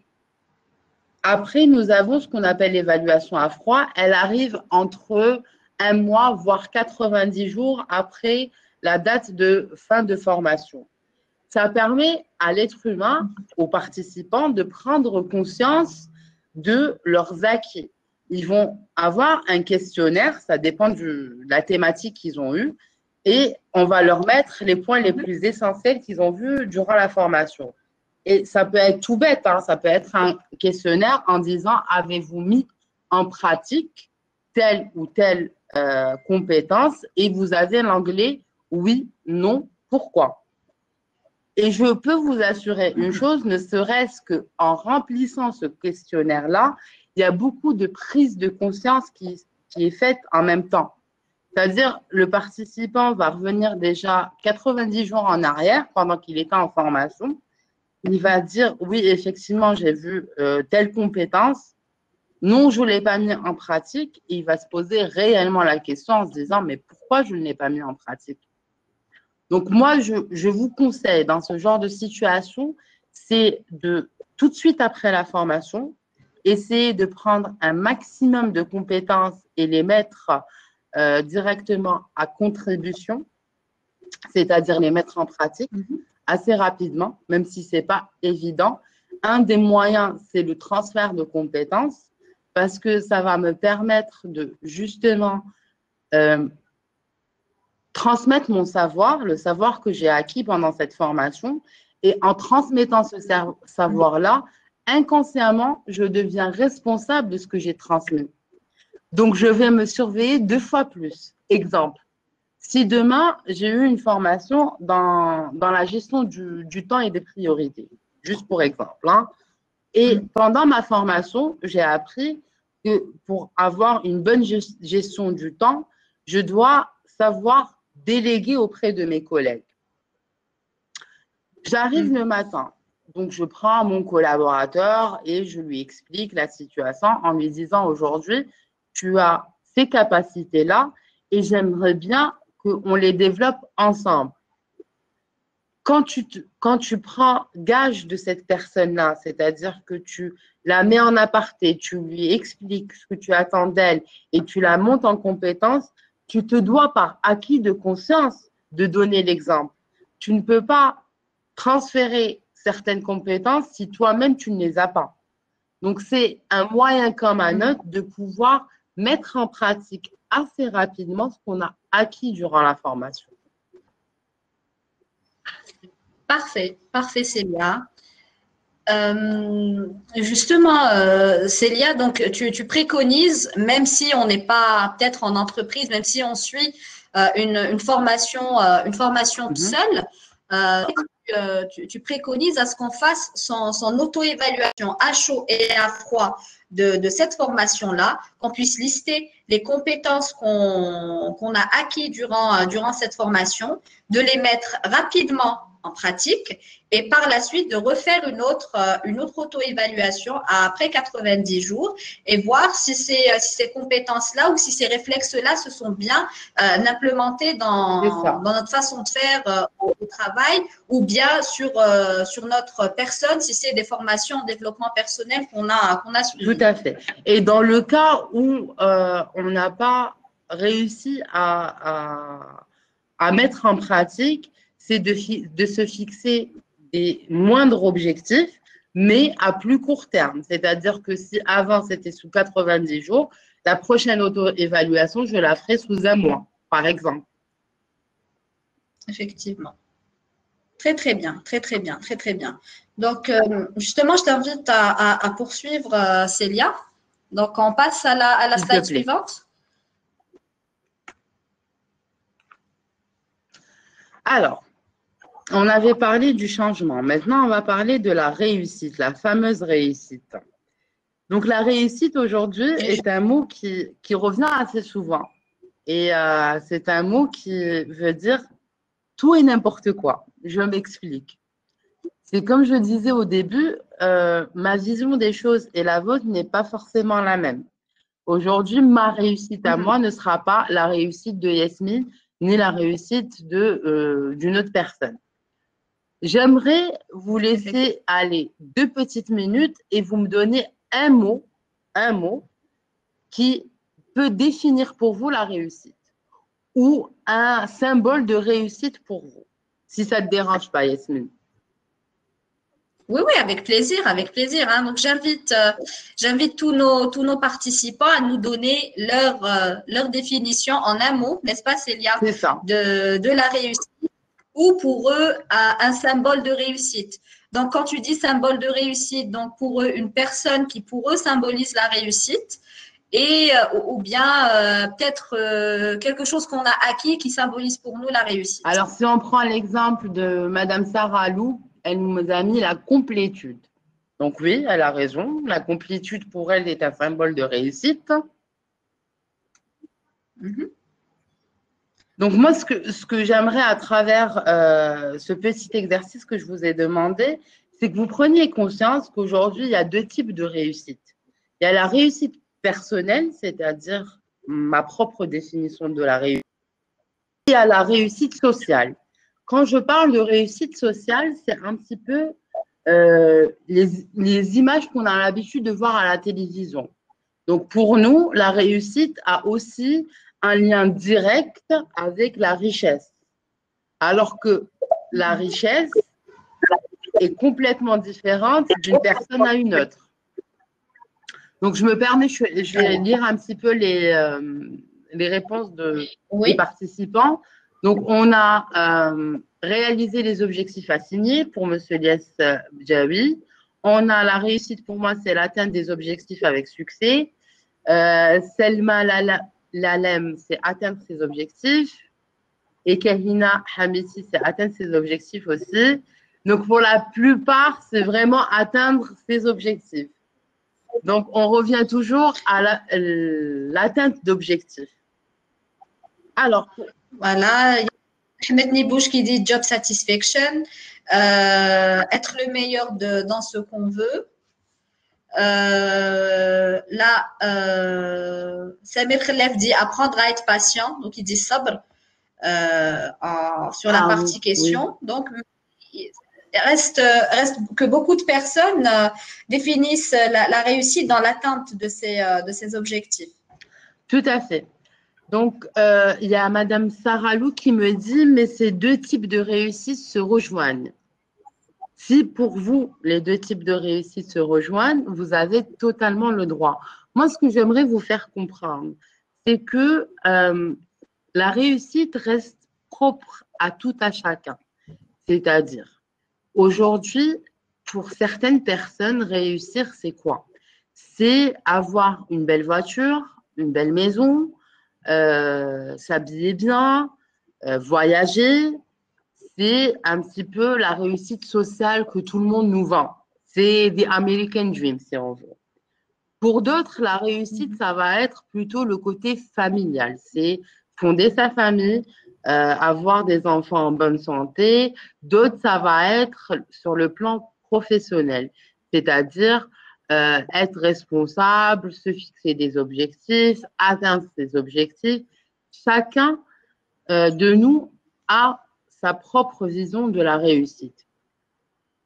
après, nous avons ce qu'on appelle l'évaluation à froid. Elle arrive entre un mois, voire 90 jours après la date de fin de formation. Ça permet à l'être humain, aux participants, de prendre conscience de leurs acquis. Ils vont avoir un questionnaire, ça dépend de la thématique qu'ils ont eue, et on va leur mettre les points les plus essentiels qu'ils ont vus durant la formation. Et ça peut être tout bête, hein, ça peut être un questionnaire en disant, avez-vous mis en pratique telle ou telle compétence et vous avez l'anglais oui, non, pourquoi? Et je peux vous assurer une chose, ne serait-ce qu'en remplissant ce questionnaire-là, il y a beaucoup de prise de conscience qui est faite en même temps. C'est-à-dire, le participant va revenir déjà 90 jours en arrière pendant qu'il était en formation. Il va dire, oui, effectivement, j'ai vu telle compétence. Non, je ne l'ai pas mis en pratique. Et il va se poser réellement la question en se disant, mais pourquoi je ne l'ai pas mis en pratique? Donc, moi, je vous conseille dans ce genre de situation, c'est de, tout de suite après la formation, essayer de prendre un maximum de compétences et les mettre directement à contribution c'est-à-dire les mettre en pratique assez rapidement, même si ce n'est pas évident. Un des moyens, c'est le transfert de compétences, parce que ça va me permettre de justement transmettre mon savoir, le savoir que j'ai acquis pendant cette formation. Et en transmettant ce savoir-là, inconsciemment, je deviens responsable de ce que j'ai transmis. Donc, je vais me surveiller 2 fois plus. Exemple, si demain, j'ai eu une formation dans la gestion du temps et des priorités, juste pour exemple, hein, et pendant ma formation, j'ai appris que pour avoir une bonne gestion du temps, je dois savoir déléguer auprès de mes collègues. J'arrive le matin, donc je prends mon collaborateur et je lui explique la situation en lui disant aujourd'hui, tu as ces capacités-là et j'aimerais bien qu'on les développe ensemble. Quand tu prends gage de cette personne-là, c'est-à-dire que tu la mets en aparté, tu lui expliques ce que tu attends d'elle et tu la montes en compétence, tu te dois par acquis de conscience de donner l'exemple. Tu ne peux pas transférer certaines compétences si toi-même tu ne les as pas. Donc, c'est un moyen comme un autre de pouvoir mettre en pratique assez rapidement ce qu'on a acquis durant la formation. Parfait, parfait, Célia. Justement, Célia, donc tu préconises, même si on n'est pas peut-être en entreprise, même si on suit une formation seule, tu préconises à ce qu'on fasse son auto-évaluation à chaud et à froid de cette formation-là, qu'on puisse lister les compétences qu'on a acquis durant cette formation, de les mettre rapidement en pratique et par la suite de refaire une autre auto-évaluation après 90 jours et voir si ces compétences-là ou si ces réflexes-là se sont bien implémentés dans notre façon de faire au travail ou bien sur notre personne, si c'est des formations en développement personnel qu'on a suivies. Tout à fait. Et dans le cas où on n'a pas réussi à mettre en pratique, c'est de se fixer des moindres objectifs, mais à plus court terme. C'est-à-dire que si avant c'était sous 90 jours, la prochaine auto-évaluation, je la ferai sous 1 mois, par exemple. Effectivement. Très, très bien, très, très bien, très, très bien. Donc, justement, je t'invite à poursuivre, Célia. Donc, on passe à la slide suivante. Alors, on avait parlé du changement. Maintenant, on va parler de la réussite, la fameuse réussite. Donc, la réussite aujourd'hui est un mot qui revient assez souvent. Et c'est un mot qui veut dire tout et n'importe quoi. Je m'explique. C'est comme je disais au début, ma vision des choses et la vôtre n'est pas forcément la même. Aujourd'hui, ma réussite à moi ne sera pas la réussite de Yasmine ni la réussite d'une autre personne. J'aimerais vous laisser aller 2 petites minutes et vous me donner un mot qui peut définir pour vous la réussite ou un symbole de réussite pour vous, si ça ne te dérange pas, Yasmine. Oui, oui, avec plaisir, avec plaisir. Hein. Donc, j'invite tous nos participants à nous donner leur définition en un mot, n'est-ce pas, Célia, de la réussite ou pour eux un symbole de réussite. Donc, quand tu dis symbole de réussite, donc pour eux, une personne qui pour eux symbolise la réussite et ou bien peut-être quelque chose qu'on a acquis qui symbolise pour nous la réussite. Alors, si on prend l'exemple de Madame Sarah Alou, elle nous a mis la complétude. Donc oui, elle a raison. La complétude pour elle est un symbole de réussite. Donc moi, ce que j'aimerais à travers ce petit exercice que je vous ai demandé, c'est que vous preniez conscience qu'aujourd'hui, il y a 2 types de réussite. Il y a la réussite personnelle, c'est-à-dire ma propre définition de la réussite, et il y a la réussite sociale. Quand je parle de réussite sociale, c'est un petit peu les images qu'on a l'habitude de voir à la télévision. Donc, pour nous, la réussite a aussi un lien direct avec la richesse. Alors que la richesse est complètement différente d'une personne à une autre. Donc, je me permets, je vais lire un petit peu les réponses des participants. Donc, on a réalisé les objectifs assignés pour M. Lies Jawi. On a la réussite pour moi, c'est l'atteinte des objectifs avec succès. Selma Lalem, c'est atteindre ses objectifs. Et Kahina Hamisi, c'est atteindre ses objectifs aussi. Donc, pour la plupart, c'est vraiment atteindre ses objectifs. Donc, on revient toujours à l'atteinte d'objectifs. Alors, voilà, Ahmed Nibouche qui dit job satisfaction, être le meilleur dans ce qu'on veut. Là, Samir Khelef dit apprendre à être patient, donc il dit sabr sur la partie question. Oui. Donc, reste que beaucoup de personnes définissent la réussite dans l'atteinte de ces objectifs. Tout à fait. Donc, il y a Madame Saralou qui me dit, mais ces deux types de réussite se rejoignent. Si pour vous, les deux types de réussite se rejoignent, vous avez totalement le droit. Moi, ce que j'aimerais vous faire comprendre, c'est que la réussite reste propre à tout à chacun. C'est-à-dire, aujourd'hui, pour certaines personnes, réussir, c'est quoi? C'est avoir une belle voiture, une belle maison, s'habiller bien, voyager. C'est un petit peu la réussite sociale que tout le monde nous vend. C'est the American Dream, si on veut. Pour d'autres, la réussite, ça va être plutôt le côté familial. C'est fonder sa famille, avoir des enfants en bonne santé. D'autres, ça va être sur le plan professionnel, c'est-à-dire être responsable, se fixer des objectifs, atteindre ses objectifs. Chacun de nous a sa propre vision de la réussite.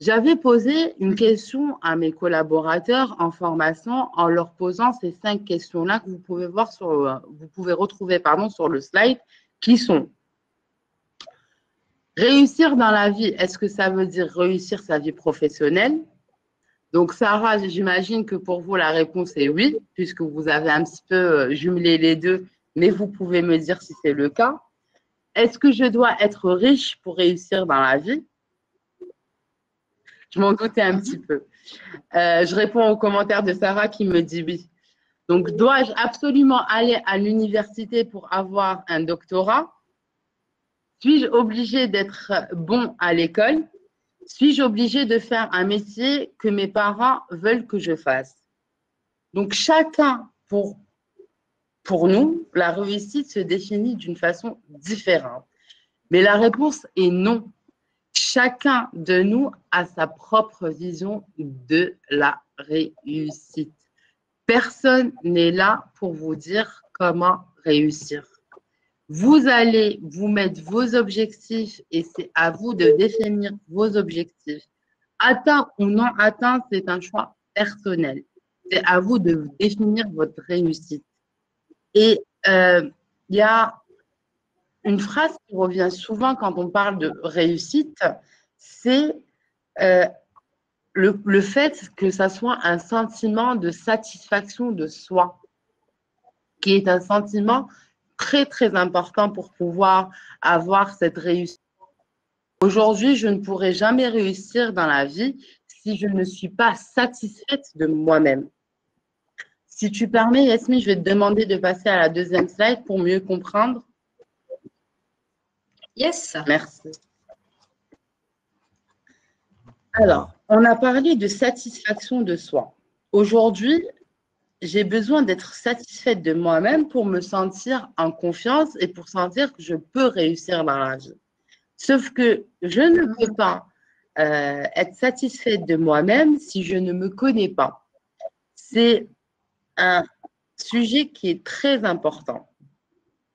J'avais posé une question à mes collaborateurs en formation en leur posant ces 5 questions-là que vous pouvez voir vous pouvez retrouver sur le slide, qui sont réussir dans la vie. Est-ce que ça veut dire réussir sa vie professionnelle? Donc, Sarah, j'imagine que pour vous, la réponse est oui, puisque vous avez un petit peu jumelé les deux, mais vous pouvez me dire si c'est le cas. Est-ce que je dois être riche pour réussir dans la vie? Je m'en doutais un petit peu. Je réponds aux commentaires de Sarah qui me dit oui. Donc, dois-je absolument aller à l'université pour avoir un doctorat? Suis-je obligé d'être bon à l'école? Suis-je obligé de faire un métier que mes parents veulent que je fasse? Donc, chacun, pour nous, la réussite se définit d'une façon différente. Mais la réponse est non. Chacun de nous a sa propre vision de la réussite. Personne n'est là pour vous dire comment réussir. Vous allez vous mettre vos objectifs et c'est à vous de définir vos objectifs. Atteint ou non atteint, c'est un choix personnel. C'est à vous de définir votre réussite. Et il y a une phrase qui revient souvent quand on parle de réussite, c'est le fait que ça soit un sentiment de satisfaction de soi, qui est un sentiment très, très important pour pouvoir avoir cette réussite. Aujourd'hui, je ne pourrai jamais réussir dans la vie si je ne suis pas satisfaite de moi-même. Si tu permets, Yasmine, je vais te demander de passer à la deuxième slide pour mieux comprendre. Yes. Merci. Alors, on a parlé de satisfaction de soi. Aujourd'hui, j'ai besoin d'être satisfaite de moi-même pour me sentir en confiance et pour sentir que je peux réussir dans la vie. Sauf que je ne peux pas être satisfaite de moi-même si je ne me connais pas. C'est un sujet qui est très important,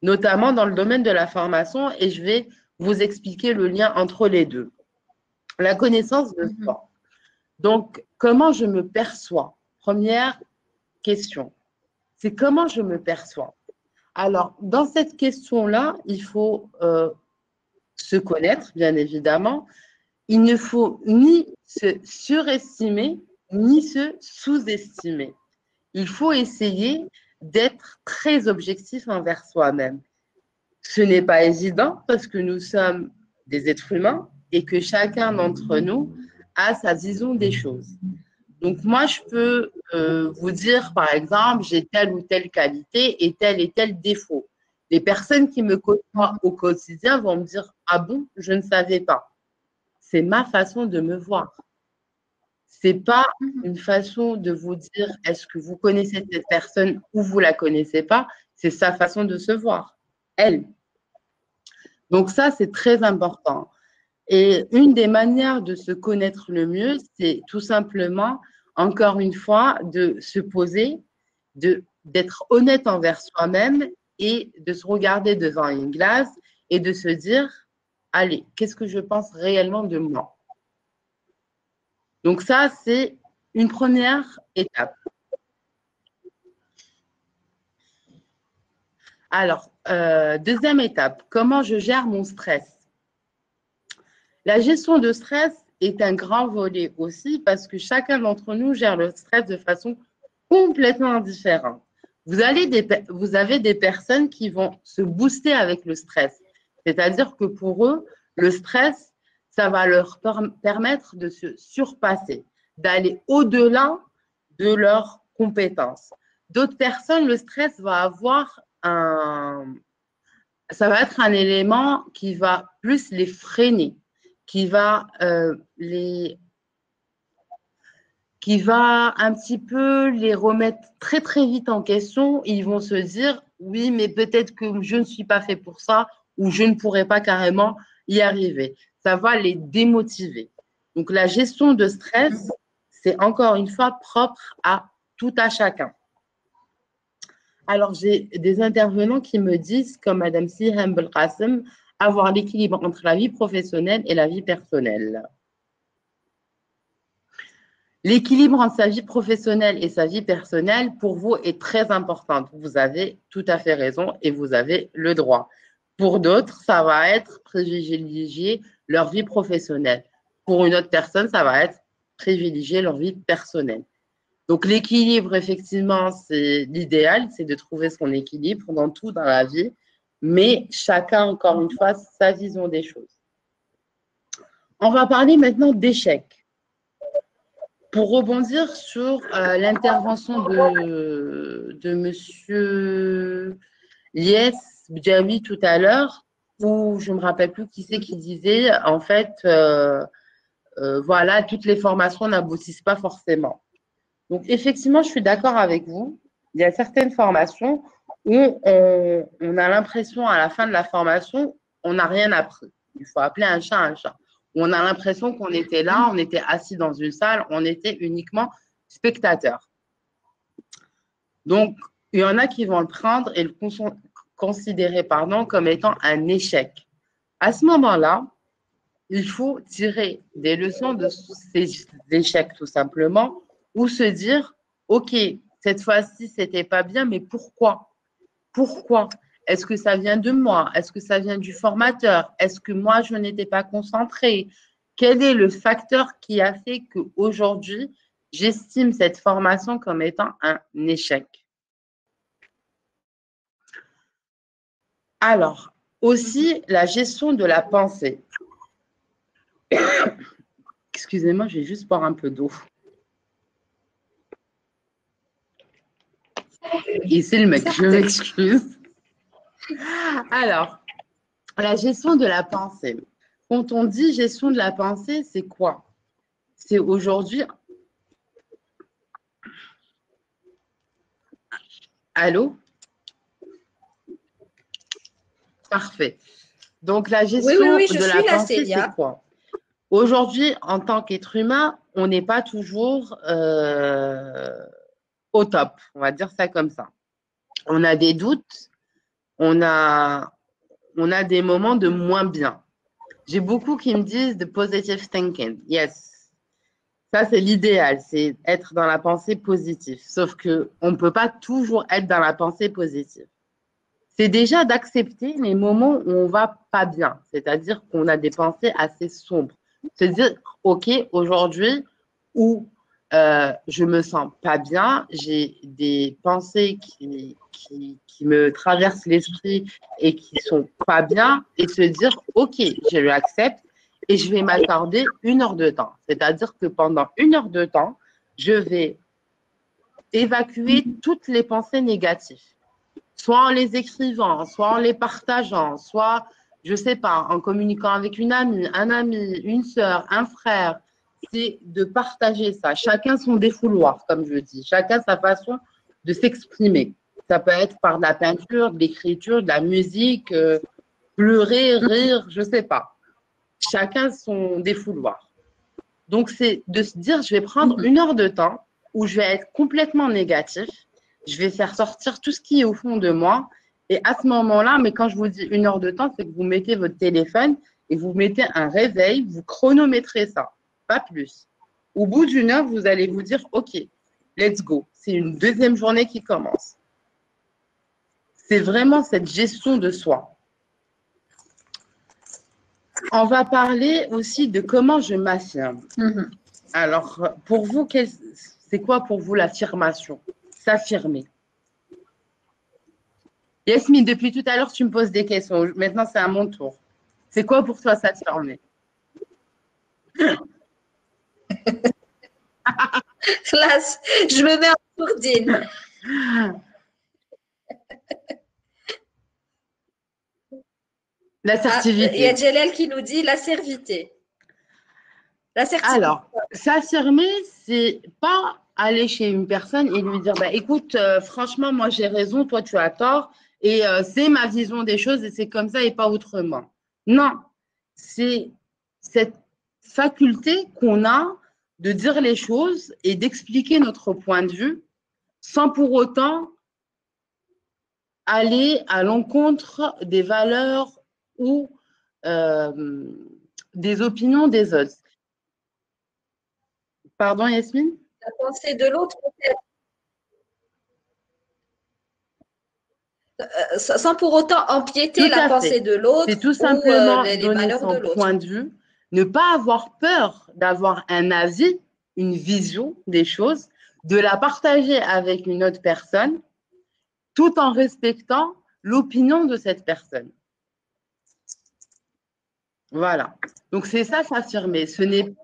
notamment dans le domaine de la formation, et je vais vous expliquer le lien entre les deux. La connaissance de soi. Donc, comment je me perçois? Première question, c'est comment je me perçois. Alors, dans cette question-là, il faut se connaître, bien évidemment, il ne faut ni se surestimer, ni se sous-estimer. Il faut essayer d'être très objectif envers soi-même. Ce n'est pas évident parce que nous sommes des êtres humains et que chacun d'entre nous a sa vision des choses. Donc, moi, je peux vous dire, par exemple, j'ai telle ou telle qualité et tel défaut. Les personnes qui me côtoient au quotidien vont me dire, ah bon, je ne savais pas. C'est ma façon de me voir. C'est pas une façon de vous dire, est-ce que vous connaissez cette personne ou vous la connaissez pas. C'est sa façon de se voir, elle. Donc ça, c'est très important. Et une des manières de se connaître le mieux, c'est tout simplement, encore une fois, de se poser, d'être honnête envers soi-même et de se regarder devant une glace et de se dire, allez, qu'est-ce que je pense réellement de moi? Donc ça, c'est une première étape. Alors, deuxième étape, comment je gère mon stress? La gestion de stress est un grand volet aussi parce que chacun d'entre nous gère le stress de façon complètement différente. Vous avez des personnes qui vont se booster avec le stress. C'est-à-dire que pour eux, le stress, ça va leur permettre de se surpasser, d'aller au-delà de leurs compétences. D'autres personnes, le stress va avoir ça va être un élément qui va plus les freiner, qui va qui va un petit peu les remettre très très vite en question. Ils vont se dire oui, mais peut-être que je ne suis pas fait pour ça ou je ne pourrai pas carrément y arriver. Ça va les démotiver. Donc la gestion de stress, c'est encore une fois propre à tout à chacun. Alors, j'ai des intervenants qui me disent, comme Madame Sihem Belkacem, avoir l'équilibre entre la vie professionnelle et la vie personnelle. L'équilibre entre sa vie professionnelle et sa vie personnelle, pour vous, est très important. Vous avez tout à fait raison et vous avez le droit. Pour d'autres, ça va être privilégier leur vie professionnelle. Pour une autre personne, ça va être privilégier leur vie personnelle. Donc, l'équilibre, effectivement, c'est l'idéal, c'est de trouver son équilibre dans tout dans la vie, mais chacun, encore une fois, sa vision des choses. On va parler maintenant d'échecs. Pour rebondir sur l'intervention de Monsieur Lies Bjawi tout à l'heure, où je ne me rappelle plus qui c'est qui disait, en fait, voilà, toutes les formations n'aboutissent pas forcément. Donc, effectivement, je suis d'accord avec vous. Il y a certaines formations où on a l'impression, à la fin de la formation, on n'a rien appris. Il faut appeler un chat un chat. On a l'impression qu'on était là, on était assis dans une salle, on était uniquement spectateur. Donc, il y en a qui vont le prendre et le considérer comme étant un échec. À ce moment-là, il faut tirer des leçons de ces échecs, tout simplement, ou se dire, OK, cette fois-ci, c'était pas bien, mais pourquoi? Pourquoi? Est-ce que ça vient de moi? Est-ce que ça vient du formateur? Est-ce que moi, je n'étais pas concentrée? Quel est le facteur qui a fait qu'aujourd'hui, j'estime cette formation comme étant un échec? Alors, aussi, la gestion de la pensée. Excusez-moi, je vais juste boire un peu d'eau. Et c'est le mec, je m'excuse. Alors, la gestion de la pensée. Quand on dit gestion de la pensée, c'est quoi? C'est aujourd'hui. Allô? Parfait. Donc, la gestion je de suis la là, pensée, c'est Célia. quoi? Aujourd'hui, en tant qu'être humain, on n'est pas toujours au top. On va dire ça comme ça. On a des doutes, on a des moments de moins bien. J'ai beaucoup qui me disent de positive thinking. Yes. Ça, c'est l'idéal, c'est être dans la pensée positive. Sauf qu'on ne peut pas toujours être dans la pensée positive. c'est déjà d'accepter les moments où on va pas bien, c'est-à-dire qu'on a des pensées assez sombres. Se dire, OK, aujourd'hui, où je me sens pas bien, j'ai des pensées qui me traversent l'esprit et qui sont pas bien, et se dire, OK, je l'accepte et je vais m'accorder 1 heure de temps. C'est-à-dire que pendant 1 heure de temps, je vais évacuer toutes les pensées négatives, soit en les écrivant, soit en les partageant, soit, je ne sais pas, en communiquant avec une amie, un ami, une sœur, un frère. C'est de partager ça. Chacun son défouloir, comme je dis. Chacun sa façon de s'exprimer. Ça peut être par de la peinture, de l'écriture, de la musique, pleurer, rire, je ne sais pas. Chacun son défouloir. Donc, c'est de se dire, je vais prendre 1 heure de temps où je vais être complètement négatif. Je vais faire sortir tout ce qui est au fond de moi. Et à ce moment-là, mais quand je vous dis 1 heure de temps, c'est que vous mettez votre téléphone et vous mettez un réveil, vous chronométrez ça, pas plus. Au bout d'1 heure, vous allez vous dire, OK, let's go. C'est une deuxième journée qui commence. C'est vraiment cette gestion de soi. On va parler aussi de comment je m'affirme. Alors, pour vous, c'est quoi pour vous l'affirmation? S'affirmer. Yasmine, depuis tout à l'heure, tu me poses des questions. Maintenant, c'est à mon tour. C'est quoi pour toi s'affirmer? Classe, je me mets en sourdine. L'assertivité. Il y a Djelel qui nous dit l'assertivité. Alors, s'affirmer, c'est pas aller chez une personne et lui dire, bah, écoute, franchement, moi j'ai raison, toi tu as tort, et c'est ma vision des choses et c'est comme ça et pas autrement. Non, c'est cette faculté qu'on a de dire les choses et d'expliquer notre point de vue sans pour autant aller à l'encontre des valeurs ou des opinions des autres. Pardon, Yasmine? La pensée de l'autre, peut-être. Sans pour autant empiéter la pensée de l'autre c'est tout ou simplement les donner valeurs de son l'autre. point de vue, ne pas avoir peur d'avoir un avis, une vision des choses, de la partager avec une autre personne, tout en respectant l'opinion de cette personne. Voilà. Donc, c'est ça, s'affirmer. Ce n'est…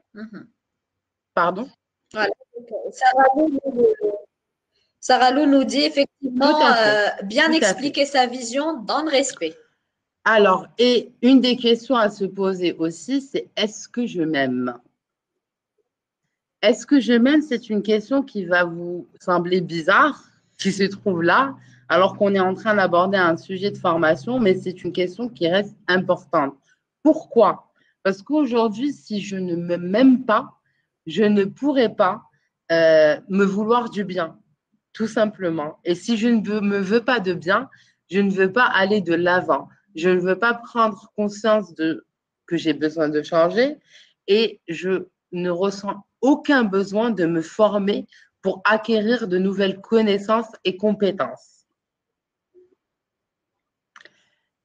Pardon? Voilà. Sarah Lou nous dit effectivement bien expliquer sa vision dans le respect. Alors, et une des questions à se poser aussi, c'est est-ce que je m'aime? Est-ce que je m'aime? C'est une question qui va vous sembler bizarre, qui se trouve là, alors qu'on est en train d'aborder un sujet de formation, mais c'est une question qui reste importante. Pourquoi? Parce qu'aujourd'hui, si je ne m'aime pas, je ne pourrai pas me vouloir du bien, tout simplement. Et si je ne me veux pas de bien, je ne veux pas aller de l'avant. Je ne veux pas prendre conscience que j'ai besoin de changer et je ne ressens aucun besoin de me former pour acquérir de nouvelles connaissances et compétences.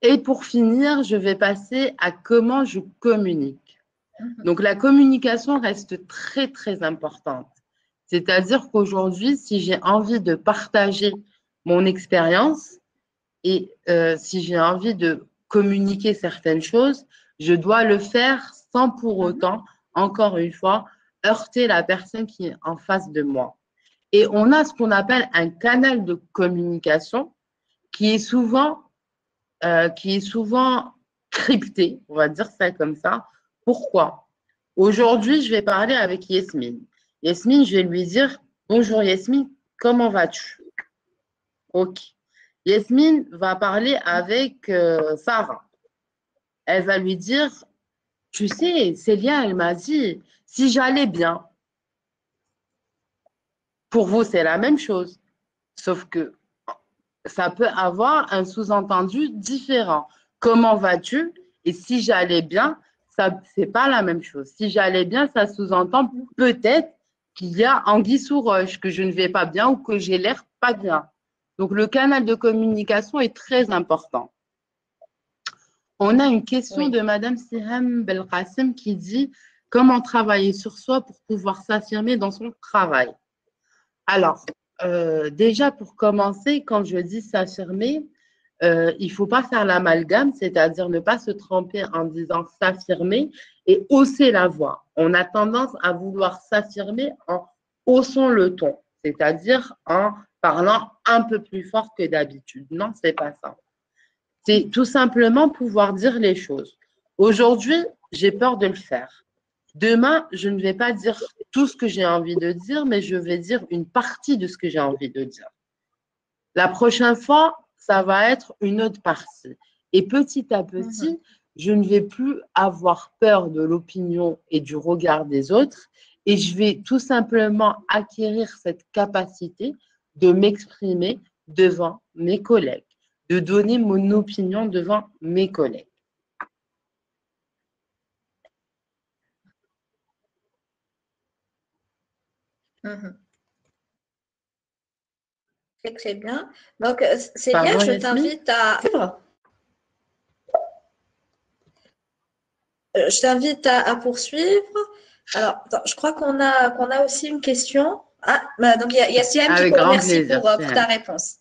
Et pour finir, je vais passer à comment je communique. Donc, la communication reste très, très importante. C'est-à-dire qu'aujourd'hui, si j'ai envie de partager mon expérience et si j'ai envie de communiquer certaines choses, je dois le faire sans pour autant, encore une fois, heurter la personne qui est en face de moi. Et on a ce qu'on appelle un canal de communication qui est souvent crypté, on va dire ça comme ça. Pourquoi? Aujourd'hui, je vais parler avec Yasmine. Yasmine, je vais lui dire, bonjour Yasmine, comment vas-tu? Ok. Yasmine va parler avec Sarah. Elle va lui dire, tu sais, Célia, elle m'a dit, si j'allais bien, pour vous, c'est la même chose. Sauf que ça peut avoir un sous-entendu différent. Comment vas-tu? Et si j'allais bien, ça, c'est pas la même chose. Si j'allais bien, ça sous-entend peut-être qu'il y a anguille sous roche, que je ne vais pas bien ou que j'ai l'air pas bien. Donc, le canal de communication est très important. On a une question de Madame Siham Belkacem qui dit « Comment travailler sur soi pour pouvoir s'affirmer dans son travail ?» Alors, déjà pour commencer, quand je dis s'affirmer, il ne faut pas faire l'amalgame, c'est-à-dire ne pas se tromper en disant s'affirmer et hausser la voix. On a tendance à vouloir s'affirmer en haussant le ton, c'est-à-dire en parlant un peu plus fort que d'habitude. Non, ce n'est pas ça. C'est tout simplement pouvoir dire les choses. Aujourd'hui, j'ai peur de le faire. Demain, je ne vais pas dire tout ce que j'ai envie de dire, mais je vais dire une partie de ce que j'ai envie de dire. La prochaine fois, ça va être une autre partie. Et petit à petit, je ne vais plus avoir peur de l'opinion et du regard des autres et je vais tout simplement acquérir cette capacité de m'exprimer devant mes collègues, de donner mon opinion devant mes collègues. Très, très bien. Donc, Célia, je t'invite à… Je t'invite à poursuivre. Alors, attends, je crois qu'on a aussi une question. Ah, bah, donc il y a Siam qui merci pour ta réponse.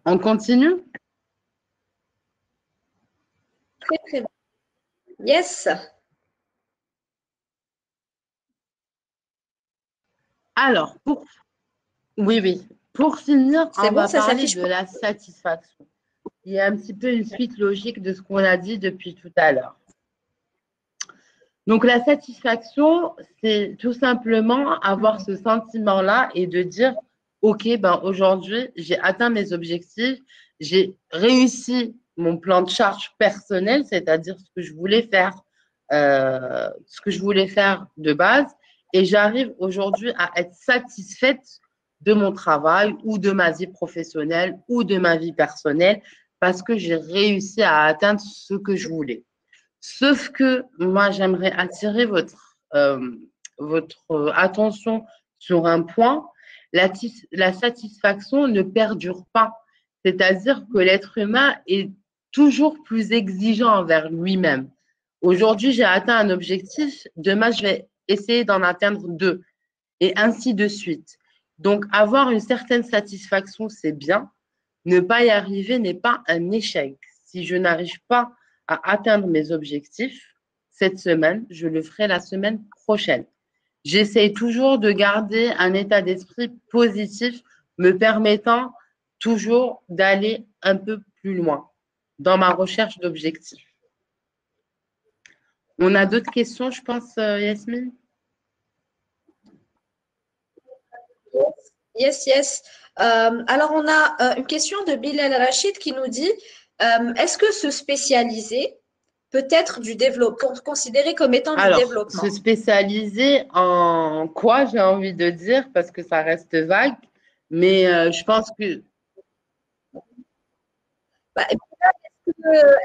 On continue? Très, très bien. Yes. Alors, oui. Pour finir, on va parler de la satisfaction. Il y a un petit peu une suite logique de ce qu'on a dit depuis tout à l'heure. Donc, la satisfaction, c'est tout simplement avoir ce sentiment-là et de dire, OK, ben aujourd'hui, j'ai atteint mes objectifs, j'ai réussi mon plan de charge personnel, c'est-à-dire ce que je voulais faire de base, et j'arrive aujourd'hui à être satisfaite de mon travail ou de ma vie professionnelle ou de ma vie personnelle parce que j'ai réussi à atteindre ce que je voulais. Sauf que moi, j'aimerais attirer votre attention sur un point. La satisfaction ne perdure pas. C'est-à-dire que l'être humain est toujours plus exigeant envers lui-même. Aujourd'hui, j'ai atteint un objectif. Demain, je vais essayer d'en atteindre deux. Et ainsi de suite. Donc, avoir une certaine satisfaction, c'est bien. Ne pas y arriver n'est pas un échec. Si je n'arrive pas à atteindre mes objectifs cette semaine, je le ferai la semaine prochaine. J'essaye toujours de garder un état d'esprit positif, me permettant toujours d'aller un peu plus loin dans ma recherche d'objectifs. On a d'autres questions, je pense, Yasmine? Yes. Alors, on a une question de Bilal Rachid qui nous dit est-ce que se spécialiser peut être du développement, considéré comme étant du développement? Se spécialiser en quoi, j'ai envie de dire, parce que ça reste vague, mais je pense que… Bah,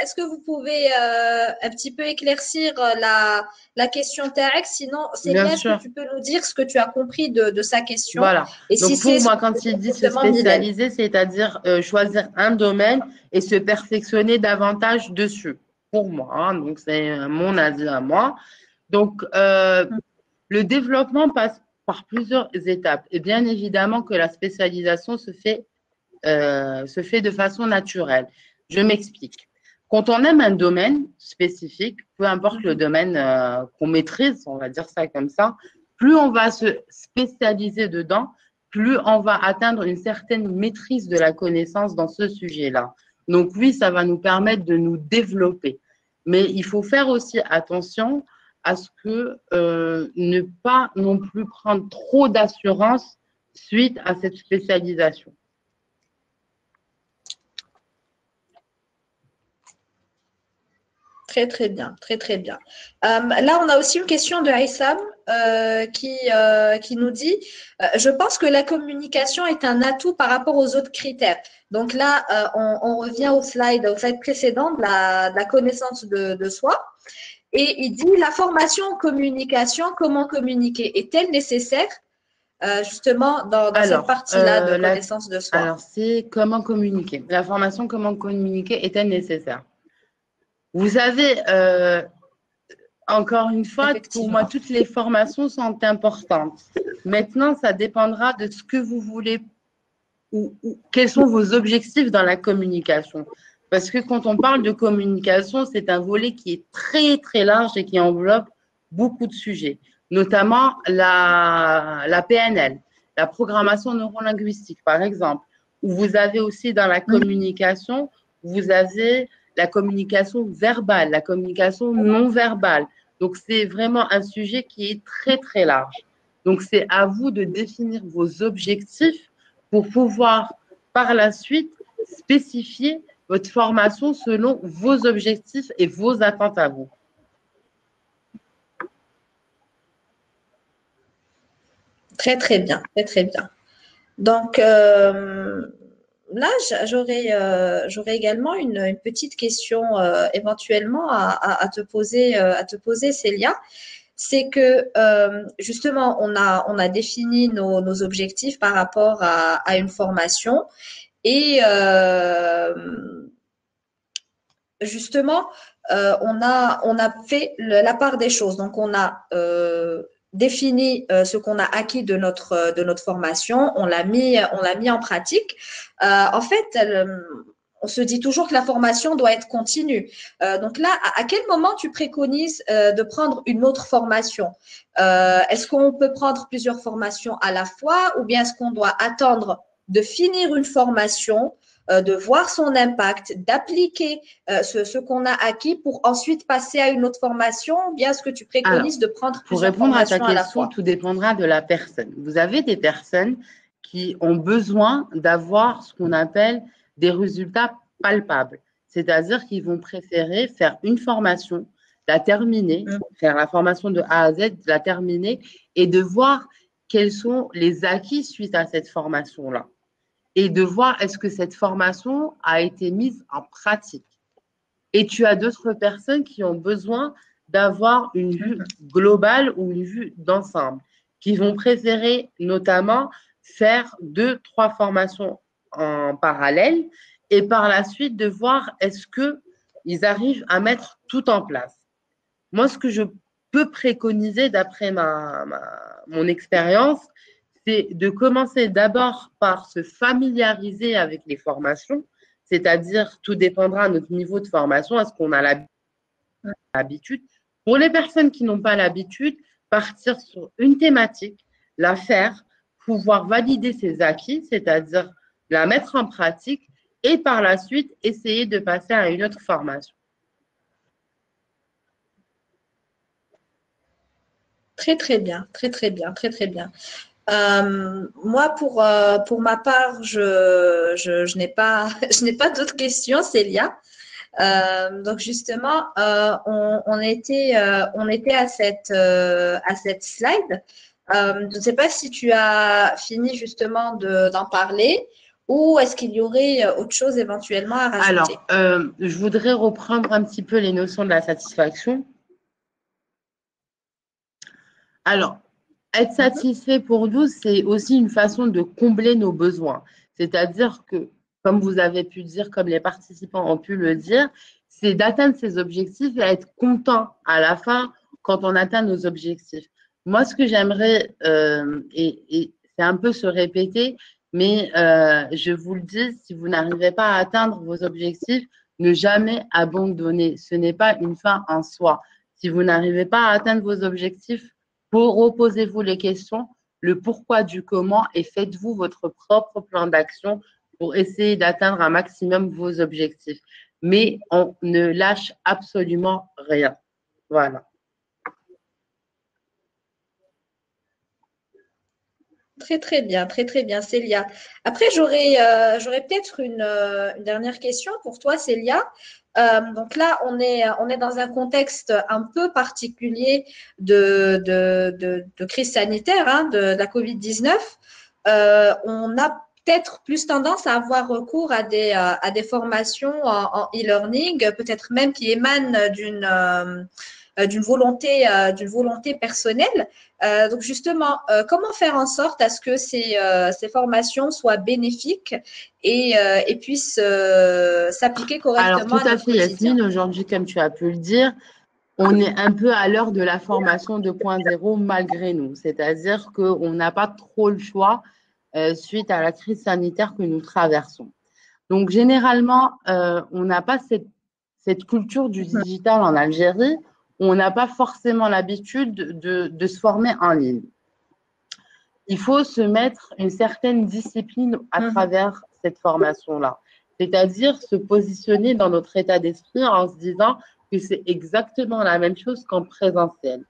est-ce que vous pouvez un petit peu éclaircir la question Tarek? Sinon, c'est bien, est-ce que tu peux nous dire ce que tu as compris de sa question? Voilà. Et donc, si pour moi, quand il dit se spécialiser, c'est-à-dire choisir un domaine et se perfectionner davantage dessus. Pour moi, hein, donc c'est mon avis à moi. Donc, le développement passe par plusieurs étapes. Et bien évidemment que la spécialisation se fait de façon naturelle. Je m'explique. Quand on aime un domaine spécifique, peu importe le domaine qu'on maîtrise, on va dire ça comme ça, plus on va se spécialiser dedans, plus on va atteindre une certaine maîtrise de la connaissance dans ce sujet-là. Donc oui, ça va nous permettre de nous développer. Mais il faut faire aussi attention à ce que ne pas non plus prendre trop d'assurance suite à cette spécialisation. Très, très bien. Là, on a aussi une question de Aïssam qui nous dit je pense que la communication est un atout par rapport aux autres critères. Donc là, on revient au slide précédent de la connaissance de soi. Et il dit la formation en communication, comment communiquer, est-elle nécessaire justement dans cette Alors, partie-là de connaissance de soi. alors c'est comment communiquer. La formation comment communiquer est-elle nécessaire? Vous avez, encore une fois, pour moi, Effectivement. toutes les formations sont importantes. Maintenant, ça dépendra de ce que vous voulez ou quels sont vos objectifs dans la communication. Parce que quand on parle de communication, c'est un volet qui est très, très large et qui enveloppe beaucoup de sujets, notamment la PNL, la programmation neurolinguistique, par exemple, où vous avez aussi dans la communication, vous avez la communication verbale, la communication non verbale. Donc, c'est vraiment un sujet qui est très, très large. Donc, c'est à vous de définir vos objectifs pour pouvoir par la suite spécifier votre formation selon vos objectifs et vos attentes à vous. Très, très bien, très, très bien. Donc, là, j'aurais également une petite question éventuellement à te poser, Célia. C'est que justement, on a défini nos objectifs par rapport à une formation et justement, on a fait la part des choses. Donc, on a défini ce qu'on a acquis de notre formation, on l'a mis en pratique. En fait, on se dit toujours que la formation doit être continue. Donc là, à quel moment tu préconises de prendre une autre formation? Est-ce qu'on peut prendre plusieurs formations à la fois ou bien est-ce qu'on doit attendre de finir une formation, de voir son impact, d'appliquer ce qu'on a acquis pour ensuite passer à une autre formation, ou bien est-ce que tu Alors, préconises de prendre pour plusieurs répondre à ta formations à la question, fois? tout dépendra de la personne. Vous avez des personnes qui ont besoin d'avoir ce qu'on appelle des résultats palpables. C'est-à-dire qu'ils vont préférer faire une formation, la terminer, faire la formation de A à Z, la terminer et de voir quels sont les acquis suite à cette formation-là. Et de voir est-ce que cette formation a été mise en pratique. Et tu as d'autres personnes qui ont besoin d'avoir une vue globale ou une vue d'ensemble, qui vont préférer notamment faire 2, 3 formations en parallèle et par la suite de voir est-ce qu'ils arrivent à mettre tout en place. Moi, ce que je peux préconiser d'après mon expérience, c'est de commencer d'abord par se familiariser avec les formations, c'est-à-dire tout dépendra de notre niveau de formation, est-ce qu'on a l'habitude. Pour les personnes qui n'ont pas l'habitude, partir sur une thématique, la faire, pouvoir valider ses acquis, c'est-à-dire la mettre en pratique et par la suite essayer de passer à une autre formation. Très, très bien, très, très bien, très, très bien. Moi, pour ma part, je n'ai pas, je n'ai pas d'autres questions, Célia. Donc justement, on était à cette slide. Je ne sais pas si tu as fini justement d'en parler ou est-ce qu'il y aurait autre chose éventuellement à rajouter? Alors, je voudrais reprendre un petit peu les notions de la satisfaction. Alors, être Mhm. satisfait pour nous, c'est aussi une façon de combler nos besoins. C'est-à-dire que, comme vous avez pu dire, comme les participants ont pu le dire, c'est d'atteindre ses objectifs et être content à la fin quand on atteint nos objectifs. Moi, ce que j'aimerais, et c'est un peu se répéter, mais je vous le dis, si vous n'arrivez pas à atteindre vos objectifs, ne jamais abandonner. Ce n'est pas une fin en soi. Si vous n'arrivez pas à atteindre vos objectifs, reposez-vous les questions, le pourquoi du comment et faites-vous votre propre plan d'action pour essayer d'atteindre un maximum vos objectifs. Mais on ne lâche absolument rien. Voilà. Très très bien, Célia. Après, j'aurais peut-être une dernière question pour toi, Célia. Donc là, on est dans un contexte un peu particulier de crise sanitaire, hein, de la COVID-19. On a peut-être plus tendance à avoir recours à des formations en e-learning, peut-être même qui émanent d'une volonté personnelle. Donc justement, comment faire en sorte à ce que ces formations soient bénéfiques et puissent s'appliquer Alors, correctement tout à à notre fait, quotidien? Yasmine. Aujourd'hui, comme tu as pu le dire, on est un peu à l'heure de la formation 2.0 malgré nous. C'est-à-dire qu'on n'a pas trop le choix suite à la crise sanitaire que nous traversons. Donc, généralement, on n'a pas cette culture du digital en Algérie. On n'a pas forcément l'habitude de se former en ligne. Il faut se mettre une certaine discipline à travers cette formation-là. C'est-à-dire se positionner dans notre état d'esprit en se disant que c'est exactement la même chose qu'en présentiel.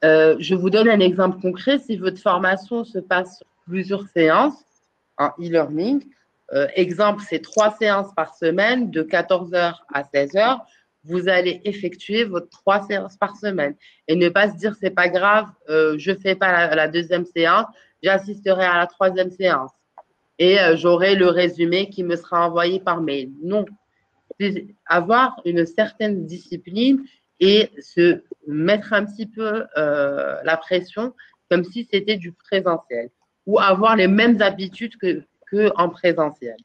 Je vous donne un exemple concret. Si votre formation se passe sur plusieurs séances en e-learning, exemple, c'est 3 séances par semaine de 14 heures à 16 heures. Vous allez effectuer votre 3 séances par semaine et ne pas se dire c'est pas grave, je ne fais pas la deuxième séance, j'assisterai à la troisième séance et j'aurai le résumé qui me sera envoyé par mail. Non, c'est avoir une certaine discipline et se mettre un petit peu la pression comme si c'était du présentiel ou avoir les mêmes habitudes que en présentiel.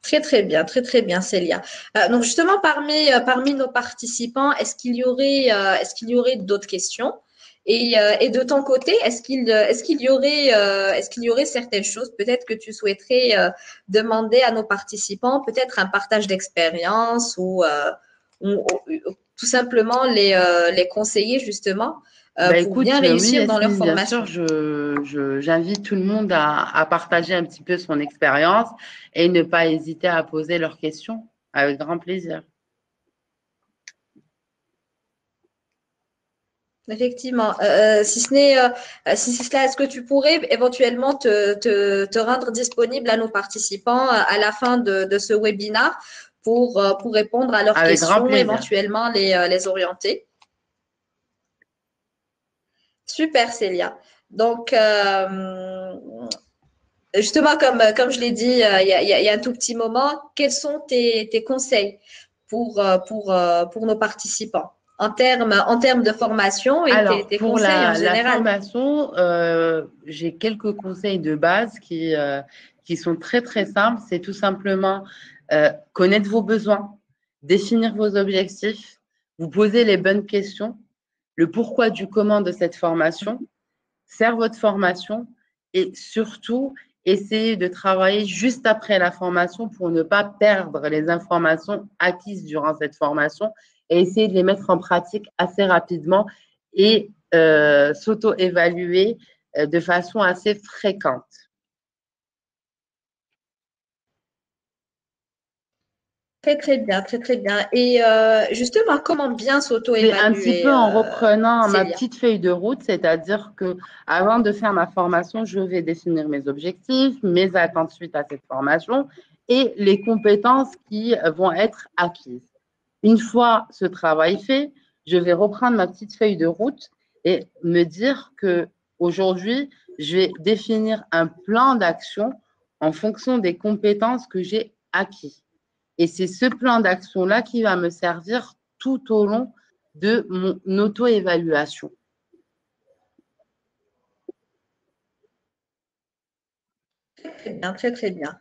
Très bien, Célia. Donc justement, parmi nos participants, est-ce qu'il y aurait d'autres questions? Et de ton côté, est-ce qu'il y aurait certaines choses peut-être que tu souhaiterais demander à nos participants, peut-être un partage d'expérience ou tout simplement les conseiller justement Bah pour bien écoute, oui, réussir dans leur Yasmine, bien sûr, formation? j'invite tout le monde à partager un petit peu son expérience et ne pas hésiter à poser leurs questions avec grand plaisir. Effectivement. Si c'est cela, est-ce que tu pourrais éventuellement te rendre disponible à nos participants à la fin de ce webinaire pour répondre à leurs Avec grand questions, plaisir. éventuellement les orienter? Super, Célia. Donc, justement, comme je l'ai dit il y a un tout petit moment, quels sont tes conseils pour nos participants en termes de formation et Alors, tes pour conseils en la général? formation, j'ai quelques conseils de base qui sont très, très simples. C'est tout simplement connaître vos besoins, définir vos objectifs, vous poser les bonnes questions, le pourquoi du comment de cette formation, faire votre formation et surtout essayer de travailler juste après la formation pour ne pas perdre les informations acquises durant cette formation et essayer de les mettre en pratique assez rapidement et s'auto-évaluer de façon assez fréquente. Très bien, très bien. Et justement, comment bien C'est un petit s'auto-évaluer, peu en reprenant ma Célia? petite feuille de route, c'est-à-dire que avant de faire ma formation, je vais définir mes objectifs, mes attentes suite à cette formation et les compétences qui vont être acquises. Une fois ce travail fait, je vais reprendre ma petite feuille de route et me dire que aujourd'hui, je vais définir un plan d'action en fonction des compétences que j'ai acquises. Et c'est ce plan d'action-là qui va me servir tout au long de mon auto-évaluation. Très bien, très bien.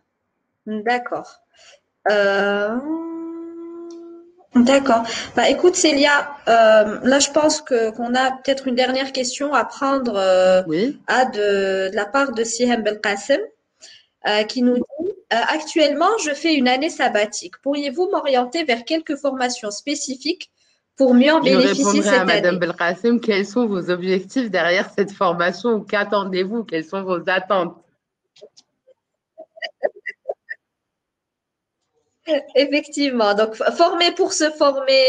D'accord. Euh, D'accord. Bah, écoute, Célia, là, je pense qu'on a peut-être une dernière question à prendre Oui, de la part de Sihem Belkacem, qui nous dit actuellement, je fais une année sabbatique. Pourriez-vous m'orienter vers quelques formations spécifiques pour mieux en je bénéficier répondrai à cette Madame année? Belkacem, quels sont vos objectifs derrière cette formation ou qu'attendez-vous? Quelles sont vos attentes? Effectivement. Donc, former pour se former,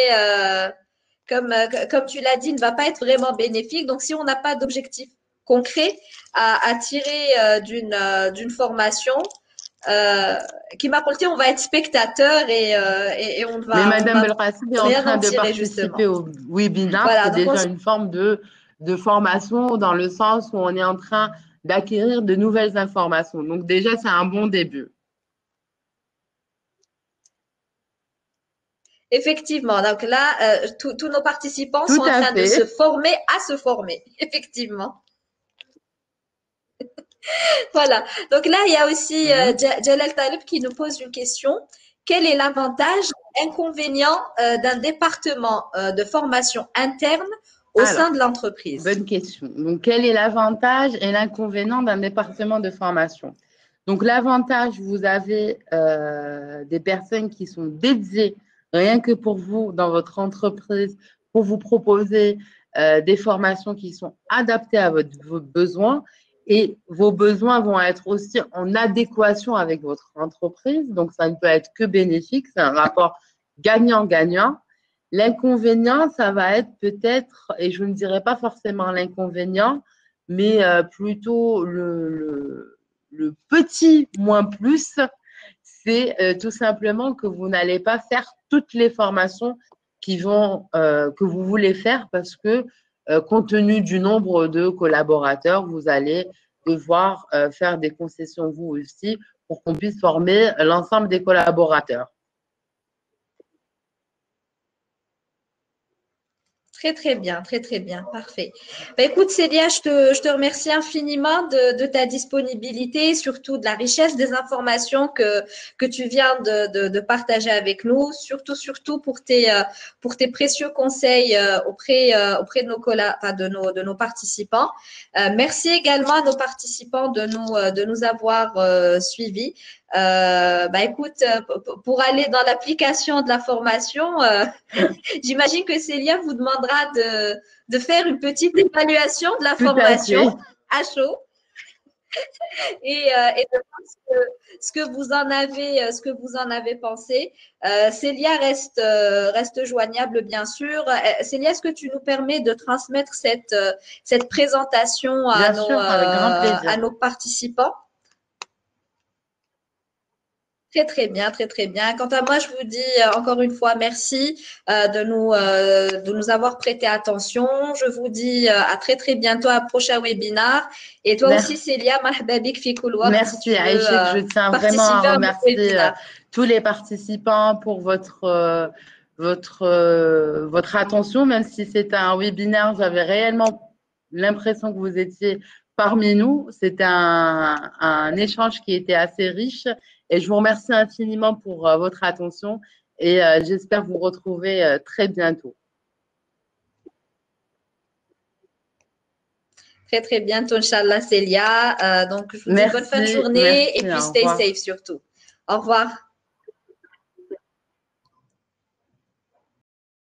comme tu l'as dit, ne va pas être vraiment bénéfique. Donc, si on n'a pas d'objectif concret à tirer d'une formation euh, qui m'a porté, on va être spectateur et Mais on ne Madame va Belkacem est en rien train en de tirer, participer justement. au webinaire. Voilà. C'est Donc, déjà une forme de formation dans le sens où on est en train d'acquérir de nouvelles informations. Donc déjà, c'est un bon début. Effectivement. Donc là, tous nos participants Tout sont en à train de se fait. former à se former. Effectivement. Voilà. Donc là, il y a aussi Mhm. Jalal Talib qui nous pose une question. Quel est l'avantage, inconvénient d'un département de formation interne au sein Alors, de l'entreprise? bonne question. Donc, quel est l'avantage et l'inconvénient d'un département de formation? Donc, l'avantage, vous avez des personnes qui sont dédiées rien que pour vous dans votre entreprise pour vous proposer des formations qui sont adaptées à vos besoins et vos besoins vont être aussi en adéquation avec votre entreprise. Donc, ça ne peut être que bénéfique. C'est un rapport gagnant-gagnant. L'inconvénient, ça va être peut-être, et je ne dirais pas forcément l'inconvénient, mais plutôt le petit moins plus, c'est tout simplement que vous n'allez pas faire toutes les formations que vous voulez faire parce que compte tenu du nombre de collaborateurs, vous allez devoir faire des concessions vous aussi pour qu'on puisse former l'ensemble des collaborateurs. Très très bien, parfait. Bah, écoute Célia, je te remercie infiniment de ta disponibilité, surtout de la richesse des informations que tu viens de partager avec nous, surtout pour tes précieux conseils auprès de enfin, de nos participants. Merci également à nos participants de nous avoir suivis. Bah, écoute, pour aller dans l'application de la formation, j'imagine que Célia vous demandera de faire une petite évaluation de la Tout à formation fait. à chaud et de voir ce que vous en avez, ce que vous en avez pensé. Célia reste joignable, bien sûr. Célia, est-ce que tu nous permets de transmettre cette présentation Bien sûr, avec grand à plaisir. nos participants? Très très bien. Quant à moi, je vous dis encore une fois merci de nous avoir prêté attention. Je vous dis à très très bientôt à un prochain webinar. Et toi aussi, Merci. Célia, marhaba bik fi kul waqt si Merci tu veux Aïchek, je tiens vraiment à participer à notre remercier webinar. tous les participants pour votre attention, même si c'était un webinaire, j'avais réellement l'impression que vous étiez parmi nous. C'était un échange qui était assez riche et je vous remercie infiniment pour votre attention et j'espère vous retrouver très bientôt. Très très bientôt, Inch'Allah, Célia. Donc, je vous dis bonne fin de Merci, journée et merci, puis au stay revoir. safe surtout. Au revoir.